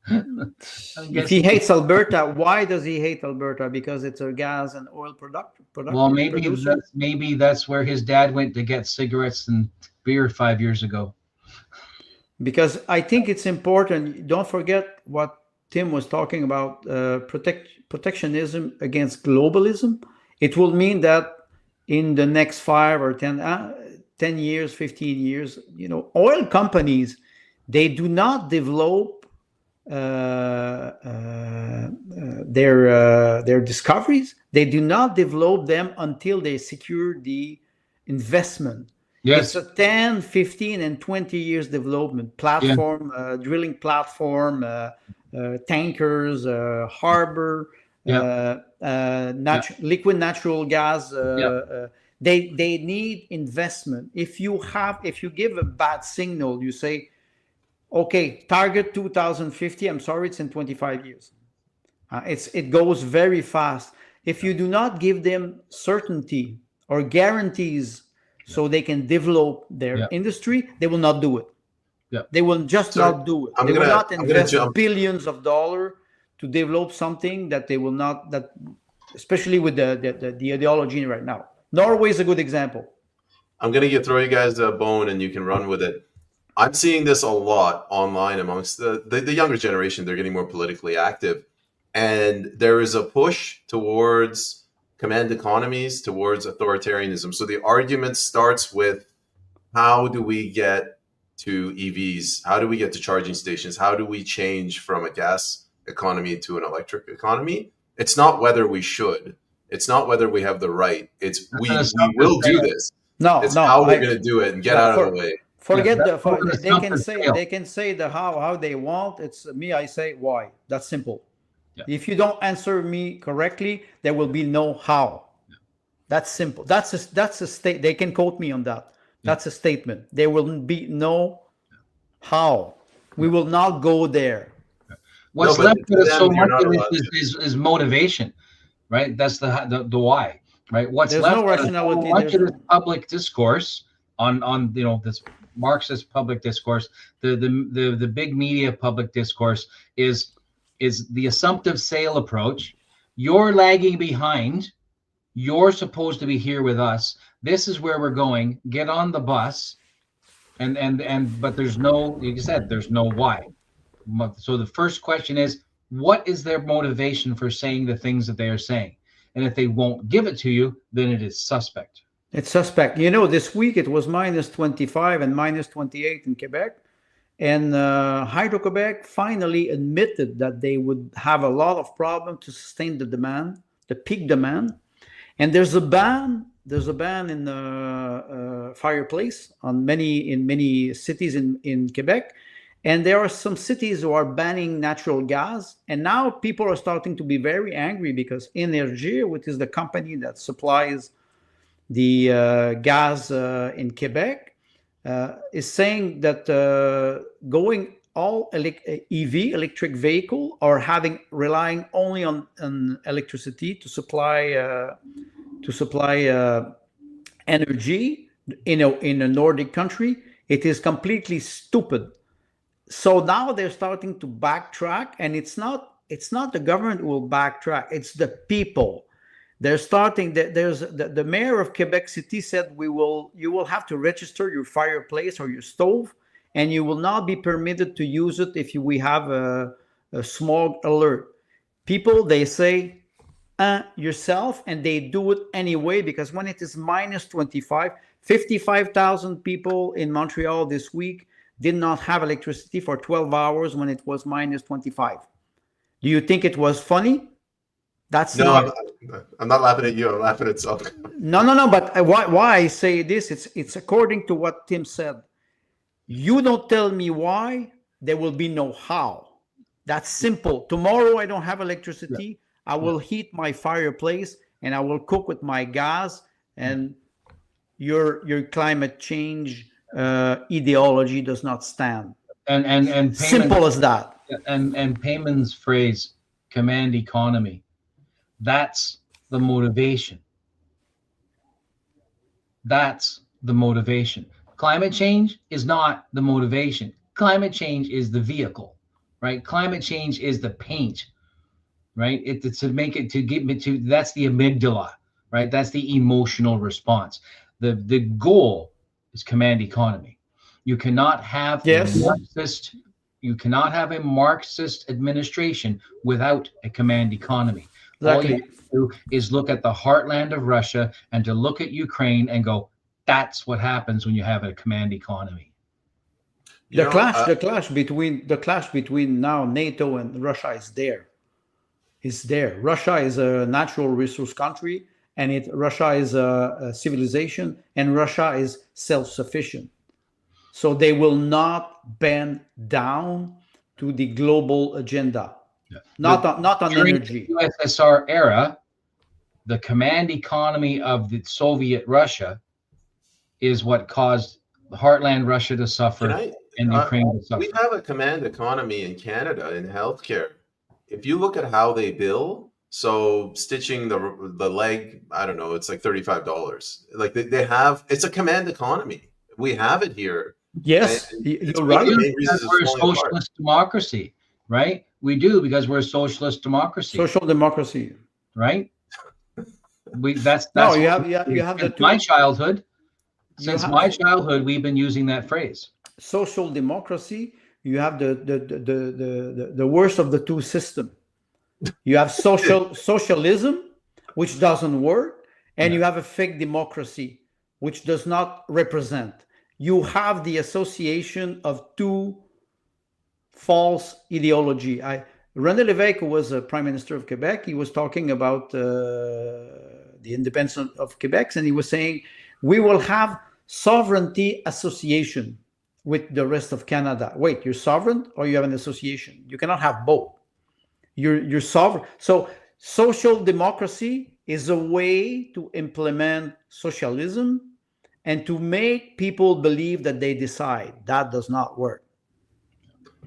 If he hates Alberta, why does he hate Alberta? Because it's a gas and oil producer. Well, maybe that's where his dad went to get cigarettes and beer 5 years ago. Because I think it's important. Don't forget what Tim was talking about, protectionism against globalism. It will mean that in the next 5 or 10 years, 15 years, oil companies, they do not develop their discoveries. They do not develop them until they secure the investment. Yes. It's a 10, 15, and 20 years development platform, drilling platform, tankers, harbor, liquid natural gas. They need investment. If you give a bad signal, you say, okay, target 2050. I'm sorry, it's in 25 years. It goes very fast. If you do not give them certainty or guarantees so they can develop their industry, they will not do it. Yeah. They will just not do it. They will not invest billions of dollars to develop something that they will not, especially with the ideology right now. Norway is a good example. I'm going to throw you guys a bone and you can run with it. I'm seeing this a lot online amongst the younger generation. They're getting more politically active. And there is a push towards command economies, towards authoritarianism. So the argument starts with, how do we get to EVs? How do we get to charging stations? How do we change from a gas economy to an electric economy? It's not whether we should. It's not whether we have the right. It's we will do this. It's how we're going to do it and get out of the way. Forget they can say the how they want. It's me. I say why. That's simple. Yeah. If you don't answer me correctly, there will be no how. Yeah. That's simple. That's a state. They can quote me on that. That's a statement. There will be no how. We will not go there. What's left of it so much is motivation, right? That's the why, right? What's There's left no rationality. So much of this public discourse on this Marxist public discourse, the big media public discourse is the assumptive sale approach. You're lagging behind. You're supposed to be here with us. This is where we're going. Get on the bus. But there's no, like you said, there's no why. So the first question is, what is their motivation for saying the things that they are saying? And if they won't give it to you, then it is suspect. It's suspect. This week it was -25 and -28 in Quebec. And Hydro-Quebec finally admitted that they would have a lot of problem to sustain the demand, the peak demand. And there's a ban in the fireplace in many cities in Quebec. And there are some cities who are banning natural gas. And now people are starting to be very angry because Énergie, which is the company that supplies the gas in Quebec, is saying that going all electric vehicle or relying only on electricity to supply energy in a Nordic country, it is completely stupid. So now they're starting to backtrack, and it's not the government who will backtrack; it's the people. They're starting. The mayor of Quebec City said you will have to register your fireplace or your stove, and you will not be permitted to use it if we have a smog alert. People, they say yourself, and they do it anyway, because when it is -25, 55,000 people in Montreal this week did not have electricity for 12 hours when it was -25. Do you think it was funny? I'm not laughing at you. I'm laughing at something. No. But why I say this? It's according to what Tim said. You don't tell me why, there will be no how. That's simple. Tomorrow I don't have electricity. I will heat my fireplace and I will cook with my gas. And your climate change ideology does not stand. And simple as that. And Payman's phrase, command economy. That's the motivation. That's the motivation. Climate change is not the motivation. Climate change is the vehicle, right? Climate change is the paint, right? It's to make it, to get me to, that's the amygdala, right? That's the emotional response. The goal is command economy. You cannot have you cannot have a Marxist administration without a command economy. Exactly. All you have to do is look at the heartland of Russia and to look at Ukraine and go, that's what happens when you have a command economy. The clash between now NATO and Russia is there. It's there. Russia is a natural resource country, and Russia is a civilization, and Russia is self-sufficient. So they will not bend down to the global agenda. Yeah. Not on energy. The USSR era, the command economy of the Soviet Russia is what caused heartland Russia to suffer and Ukraine to suffer. We have a command economy in Canada in healthcare. If you look at how they bill, so stitching the leg, I don't know, it's like $35. Like they have, it's a command economy. We have it here. Yes, you're right. We're a socialist democracy, right? We do, because we're a socialist democracy. Social democracy, right? That's no. You have the my childhood. Since my childhood, we've been using that phrase. Social democracy. You have the worst of the two systems. You have socialism, which doesn't work, and you have a fake democracy, which does not represent. You have the association of two false ideology. René Lévesque was a prime minister of Quebec. He was talking about the independence of Quebec, and he was saying, we will have sovereignty association with the rest of Canada. Wait, you're sovereign or you have an association? You cannot have both. You're sovereign. So social democracy is a way to implement socialism and to make people believe that they decide. That does not work.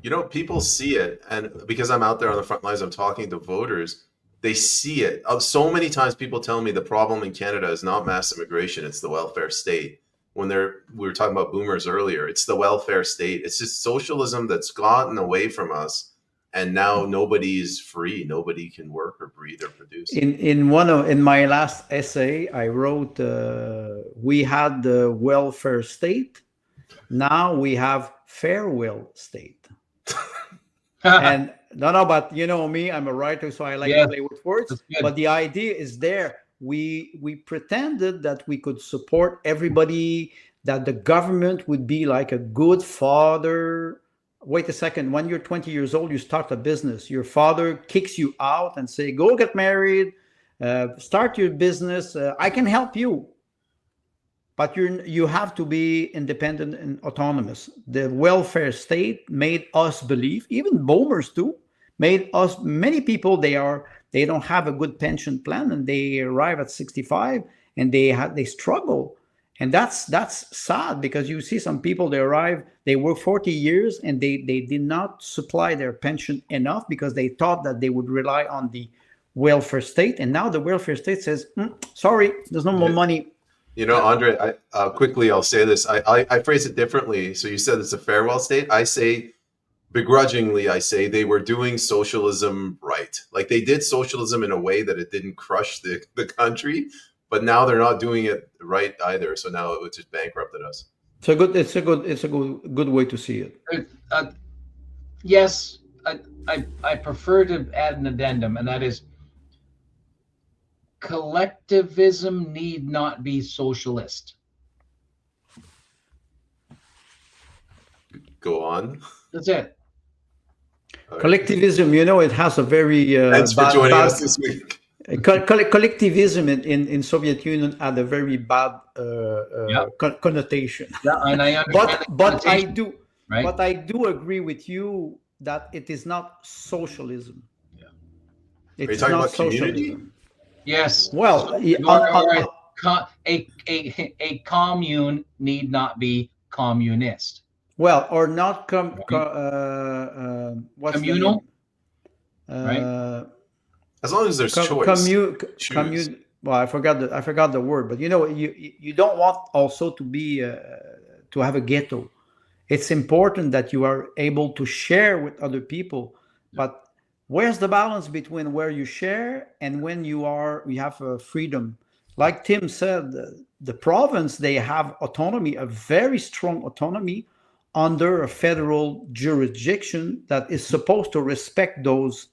You know, people see it, and because I'm out there on the front lines, I'm talking to voters, they see it. So many times people tell me the problem in Canada is not mass immigration, it's the welfare state. We were talking about boomers earlier, it's the welfare state. It's just socialism that's gotten away from us. And now nobody's free. Nobody can work or breathe or produce. In my last essay, I wrote, we had the welfare state. Now we have farewell state. And but you know me, I'm a writer, so I like to play with words. But the idea is there. We pretended that we could support everybody, that the government would be like a good father. Wait a second, when you're 20 years old, you start a business. Your father kicks you out and say, go get married, start your business. I can help you. But you have to be independent and autonomous. The welfare state made us believe, even boomers too, many people, they don't have a good pension plan, and they arrive at 65 and they struggle. And that's sad, because you see some people, they arrive, they work 40 years and they did not supply their pension enough because they thought that they would rely on the welfare state. And now the welfare state says, sorry, there's no more money. You know, Andre, quickly, I'll say this. I phrase it differently. So you said it's a farewell state. I say, begrudgingly, I say they were doing socialism right. Like they did socialism in a way that it didn't crush the country. But now they're not doing it right either. So now it just bankrupted us. It's a good way to see it. Yes, I prefer to add an addendum, and that is, collectivism need not be socialist. Go on. That's it. Collectivism, you know, it has a very thanks for joining us this week. Collectivism in Soviet Union had a very bad connotation. Yeah, and I understand. But I do agree with you that it is not socialism. Yeah. Are you talking about socialism. Community? Yes. Well, a commune need not be communist. Well, or not what's communal, right? As long as there's choice. well, I forgot the word, but you don't want also to be to have a ghetto. It's important that you are able to share with other people, but where's the balance between where you share and when you have freedom? Like Tim said, the province, they have autonomy, a very strong autonomy under a federal jurisdiction that is supposed to respect those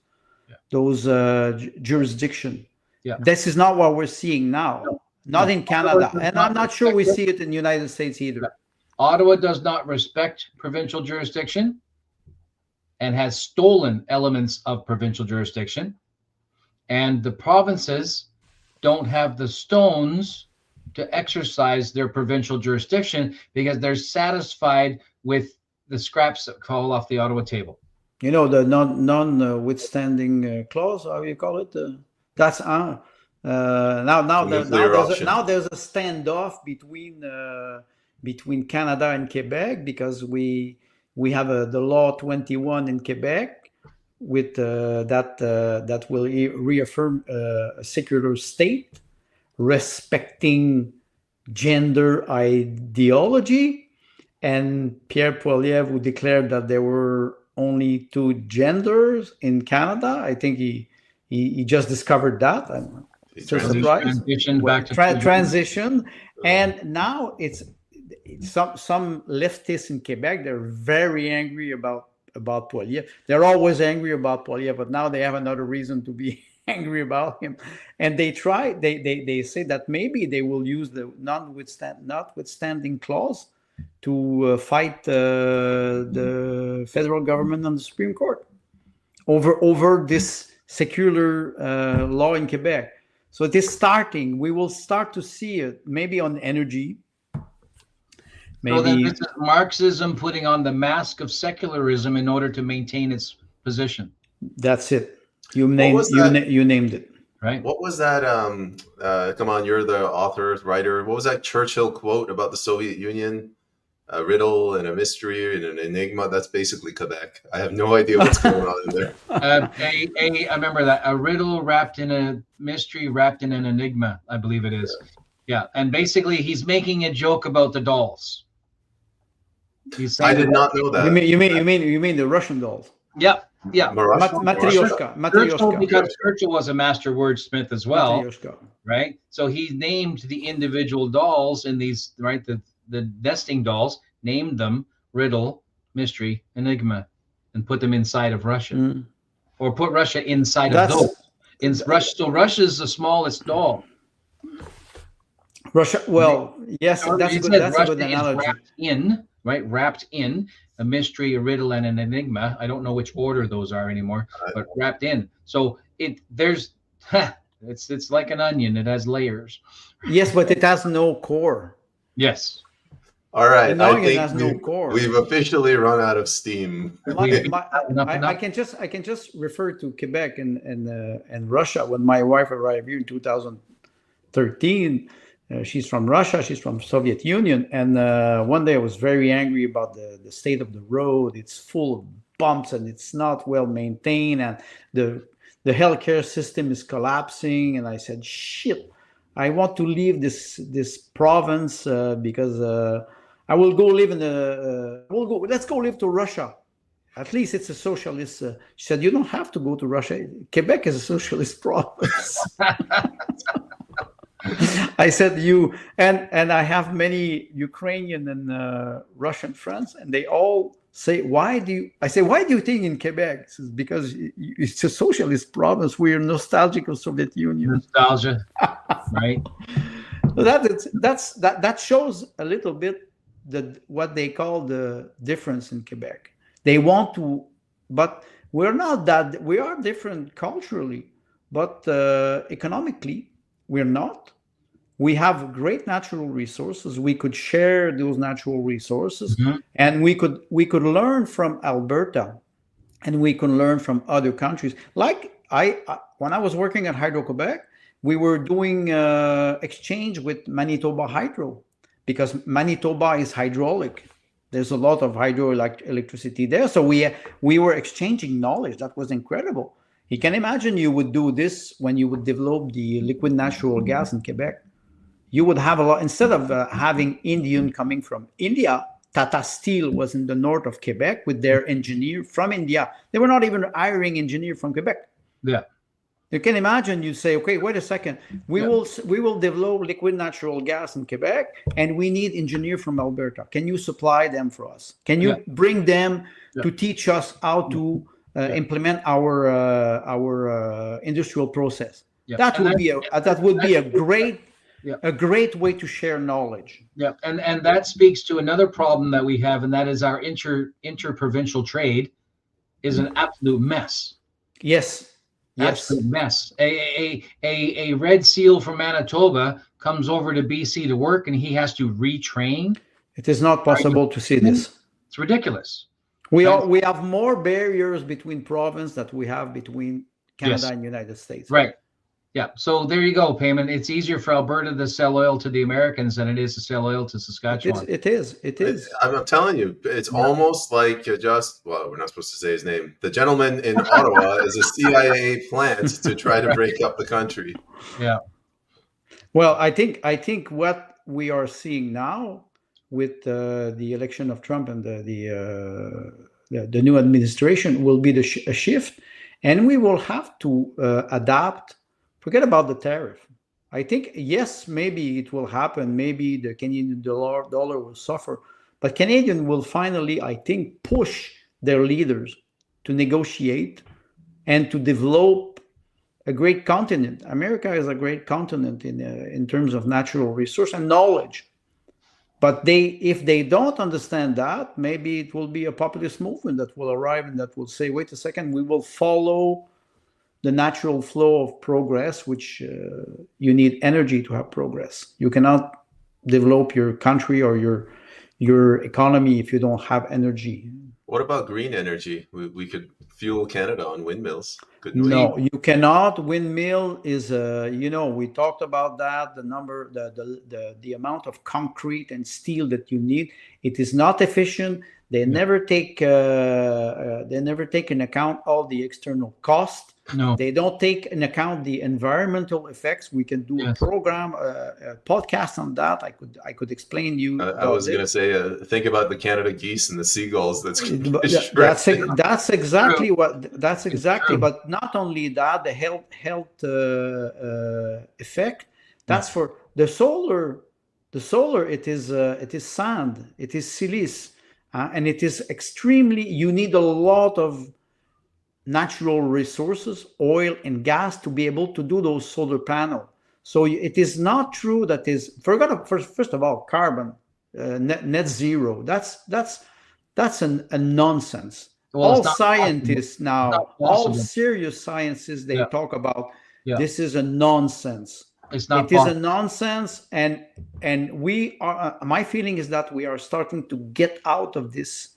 jurisdiction. Yeah. This is not what we're seeing now. Not in Canada, and I'm not sure we see it in the United States either. Ottawa does not respect provincial jurisdiction and has stolen elements of provincial jurisdiction. And the provinces don't have the stones to exercise their provincial jurisdiction because they're satisfied with the scraps that fall off the Ottawa table. The non-withstanding clause, how you call it? That's now there's a standoff between Canada and Quebec because we have the law 21 in Quebec with that will reaffirm a secular state respecting gender ideology, and Pierre Poilievre, who declared that there were only two genders in Canada. I think he just discovered that. I'm so surprised. Transition, and now it's some leftists in Quebec. They're very angry about Poilievre. They're always angry about Poilievre, but now they have another reason to be angry about him. And they say that maybe they will use the notwithstanding clause to fight the federal government and the Supreme Court over this secular law in Quebec. So it is starting. We will start to see it maybe on energy. So then this is Marxism putting on the mask of secularism in order to maintain its position. That's it. You named it. Right. What was that? Come on, you're the author, writer. What was that Churchill quote about the Soviet Union? A riddle and a mystery and an enigma. That's basically Quebec. I have no idea what's going on in there. I remember that. A riddle wrapped in a mystery, wrapped in an enigma, I believe it is. Yeah. And basically he's making a joke about the dolls. I did not know that. You mean the Russian dolls? Yeah. Yeah. Matryoshka. Because Churchill was a master wordsmith as well. Right. So he named the individual dolls in these, right, the nesting dolls, named them riddle, mystery, enigma, and put them inside of Russia, or put Russia inside of those. In Russia, so Russia's the smallest doll. Russia, well, yes, that's a good analogy. Wrapped in a mystery, a riddle, and an enigma. I don't know which order those are anymore, but wrapped in. So it's like an onion. It has layers. Yes, but it has no core. Yes. All right, I think we've officially run out of steam. I can just refer to Quebec and Russia. When my wife arrived here in 2013, she's from Russia. She's from Soviet Union, and one day I was very angry about the state of the road. It's full of bumps and it's not well maintained, and the healthcare system is collapsing. And I said, "Shit, I want to leave this province because." I will go live let's go live to Russia. At least it's a socialist. She said, you don't have to go to Russia. Quebec is a socialist province. I said, and I have many Ukrainian and Russian friends, and they all say, why do you think in Quebec? Says, because it's a socialist province. We are nostalgic of Soviet Union. Nostalgia, right? So that shows a little bit what they call the difference in Quebec. They want to, but we're not that. We are different culturally, but economically, we're not. We have great natural resources. We could share those natural resources, and we could learn from Alberta, and we can learn from other countries. Like when I was working at Hydro-Quebec, we were doing exchange with Manitoba Hydro. Because Manitoba is hydraulic. There's a lot of electricity there. So we were exchanging knowledge. That was incredible. You can imagine you would do this when you would develop the liquid natural gas in Quebec. You would have a lot, instead of having Indian coming from India. Tata Steel was in the north of Quebec with their engineer from India. They were not even hiring engineer from Quebec. Yeah. You can imagine, you say, okay, wait a second. We will develop liquid natural gas in Quebec, and we need engineer from Alberta. Can you supply them for us? Can you bring them to teach us how to implement our industrial process? That would be a great way to share knowledge. Yeah, and that speaks to another problem that we have, and that is our interprovincial trade is an absolute mess. Yes. Absolute mess. A red seal from Manitoba comes over to BC to work, and he has to retrain. It is not possible to see this. It's ridiculous. We have more barriers between province that we have between Canada and United States. Right. Yeah. So there you go, Payman. It's easier for Alberta to sell oil to the Americans than it is to sell oil to Saskatchewan. It is. I'm telling you, it's almost like we're not supposed to say his name. The gentleman in Ottawa is a CIA plant to try to break up the country. Yeah. Well, I think what we are seeing now with the election of Trump and the new administration will be a shift, and we will have to adapt. Forget about the tariff. I think, yes, maybe it will happen. Maybe the Canadian dollar will suffer. But Canadians will finally, I think, push their leaders to negotiate and to develop a great continent. America is a great continent in terms of natural resource and knowledge. But if they don't understand that, maybe it will be a populist movement that will arrive and that will say, wait a second, we will follow the natural flow of progress, which you need energy to have progress. You cannot develop your country or your economy if you don't have energy. What about green energy? We could fuel Canada on windmills, couldn't we? No, you cannot. Windmill is we talked about that. The amount of concrete and steel that you need, it is not efficient. They never take in account all the external costs. No, they don't take in account the environmental effects. We can do a program, a podcast on that. I could explain you. I was going to say, think about the Canada geese and the seagulls. That's exactly what. That's exactly. But not only that, the health effect. That's for the solar. The solar. It is sand. It is silice, and it is extremely. You need a lot of natural resources, oil and gas, to be able to do those solar panels. So it is not true that first of all, carbon net zero. That's a nonsense. Well, all scientists now, all serious scientists, they talk about this is a nonsense. It's not. It is a nonsense, and we are. My feeling is that we are starting to get out of this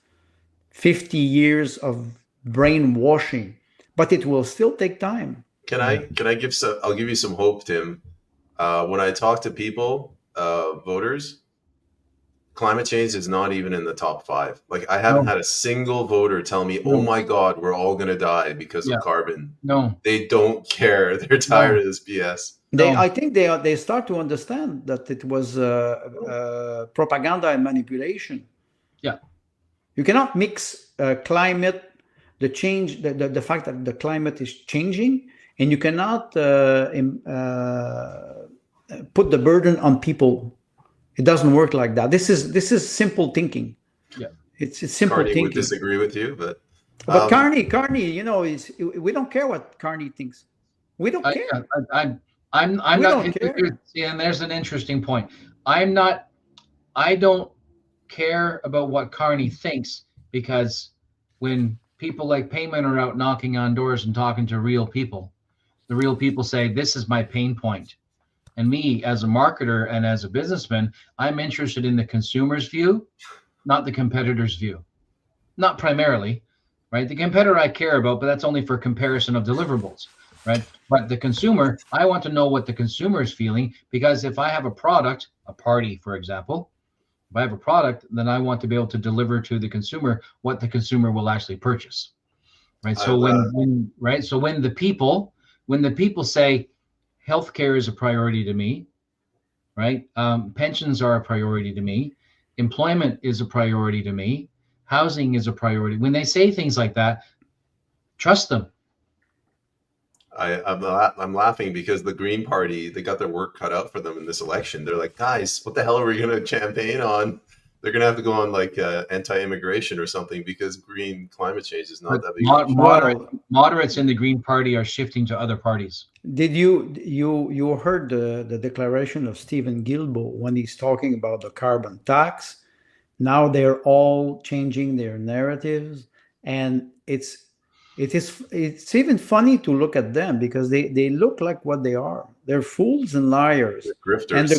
50 years of brainwashing, but it will still take time. I'll give you some hope, Tim. When I talk to people, voters, climate change is not even in the top 5. Like, I haven't had a single voter tell me, oh my God, we're all going to die because of carbon. No, they don't care. They're tired of this BS. I think they start to understand that it was propaganda and manipulation. Yeah. You cannot mix climate, the change, the fact that the climate is changing, and you cannot put the burden on people. It doesn't work like that. This is simple thinking. Yeah, it's simple thinking. Would disagree with you, but Carney, we don't care what Carney thinks. We don't care. I'm not. And there's an interesting point. I don't care about what Carney thinks, because when people like Payman are out knocking on doors and talking to real people, the real people say, this is my pain point. And me, as a marketer and as a businessman, I'm interested in the consumer's view, not the competitor's view. Not primarily, right? The competitor I care about, but that's only for comparison of deliverables, right? But the consumer, I want to know what the consumer is feeling, because if I have a product, a party, for example, if I have a product, then I want to be able to deliver to the consumer what the consumer will actually purchase. right? So when the people say healthcare is a priority to me, right? Pensions are a priority to me. Employment is a priority to me. Housing is a priority. When they say things like that, trust them. I'm laughing because the Green Party, they got their work cut out for them in this election. They're like, guys, what the hell are we going to campaign on? They're going to have to go on like anti-immigration or something because green climate change is not that big. Moderates in the Green Party are shifting to other parties. Did you heard the declaration of Stephen Guilbeault when he's talking about the carbon tax? Now they're all changing their narratives, and it's even funny to look at them because they look like what they are. They're fools and liars. They're grifters. And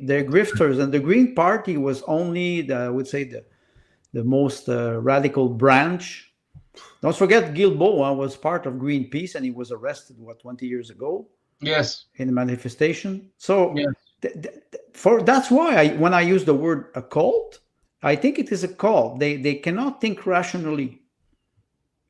they're grifters. And the Green Party was only I would say the most radical branch. Don't forget Guilbeault was part of Greenpeace, and he was arrested 20 years ago. Yes, in a manifestation. So yes. That's why when I use the word a cult, I think it is a cult. They cannot think rationally.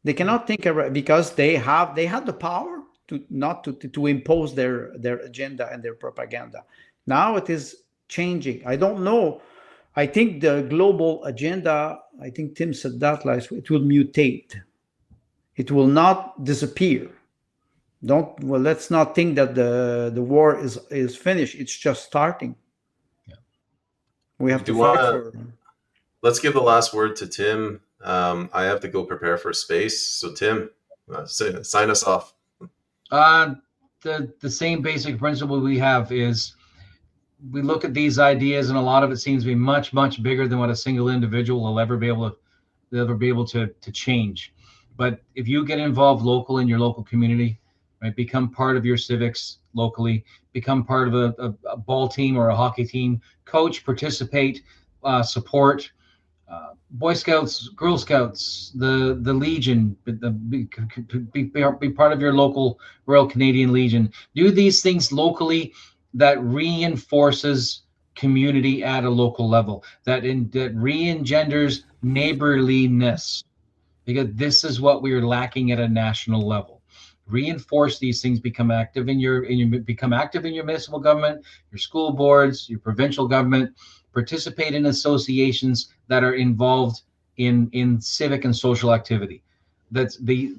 They cannot think because they had the power to impose their agenda and their propaganda. Now it is changing. I don't know. I think the global agenda, I think Tim said that last week, it will mutate. It will not disappear. Let's not think that the war is finished. It's just starting. Yeah. We have to fight for. Let's give the last word to Tim. I have to go prepare for space. So Tim, sign us off. The same basic principle we have is we look at these ideas, and a lot of it seems to be much, much bigger than what a single individual will ever be able to change. But if you get involved local in your local community, right, become part of your civics locally, become part of a ball team or a hockey team, coach, participate, support. Boy Scouts, Girl Scouts, the Legion, be part of your local Royal Canadian Legion. Do these things locally that reinforces community at a local level, that re-engenders neighborliness, because this is what we are lacking at a national level. Reinforce these things, become active in your municipal government, your school boards, your provincial government. Participate in associations that are involved in civic and social activity. That's the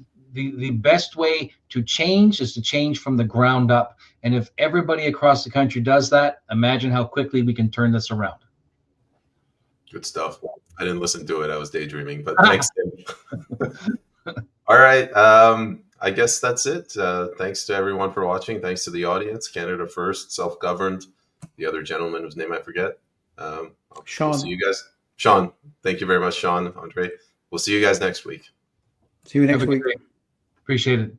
best way to change is to change from the ground up. And if everybody across the country does that, imagine how quickly we can turn this around. Good stuff. I didn't listen to it. I was daydreaming, but thanks, Tim. All right. I guess that's it. Thanks to everyone for watching. Thanks to the audience. Canada First, self-governed. The other gentleman whose name I forget. Sean. We'll see you guys. Sean, thank you very much, Sean, Andre. We'll see you guys next week. See you next week. Appreciate it.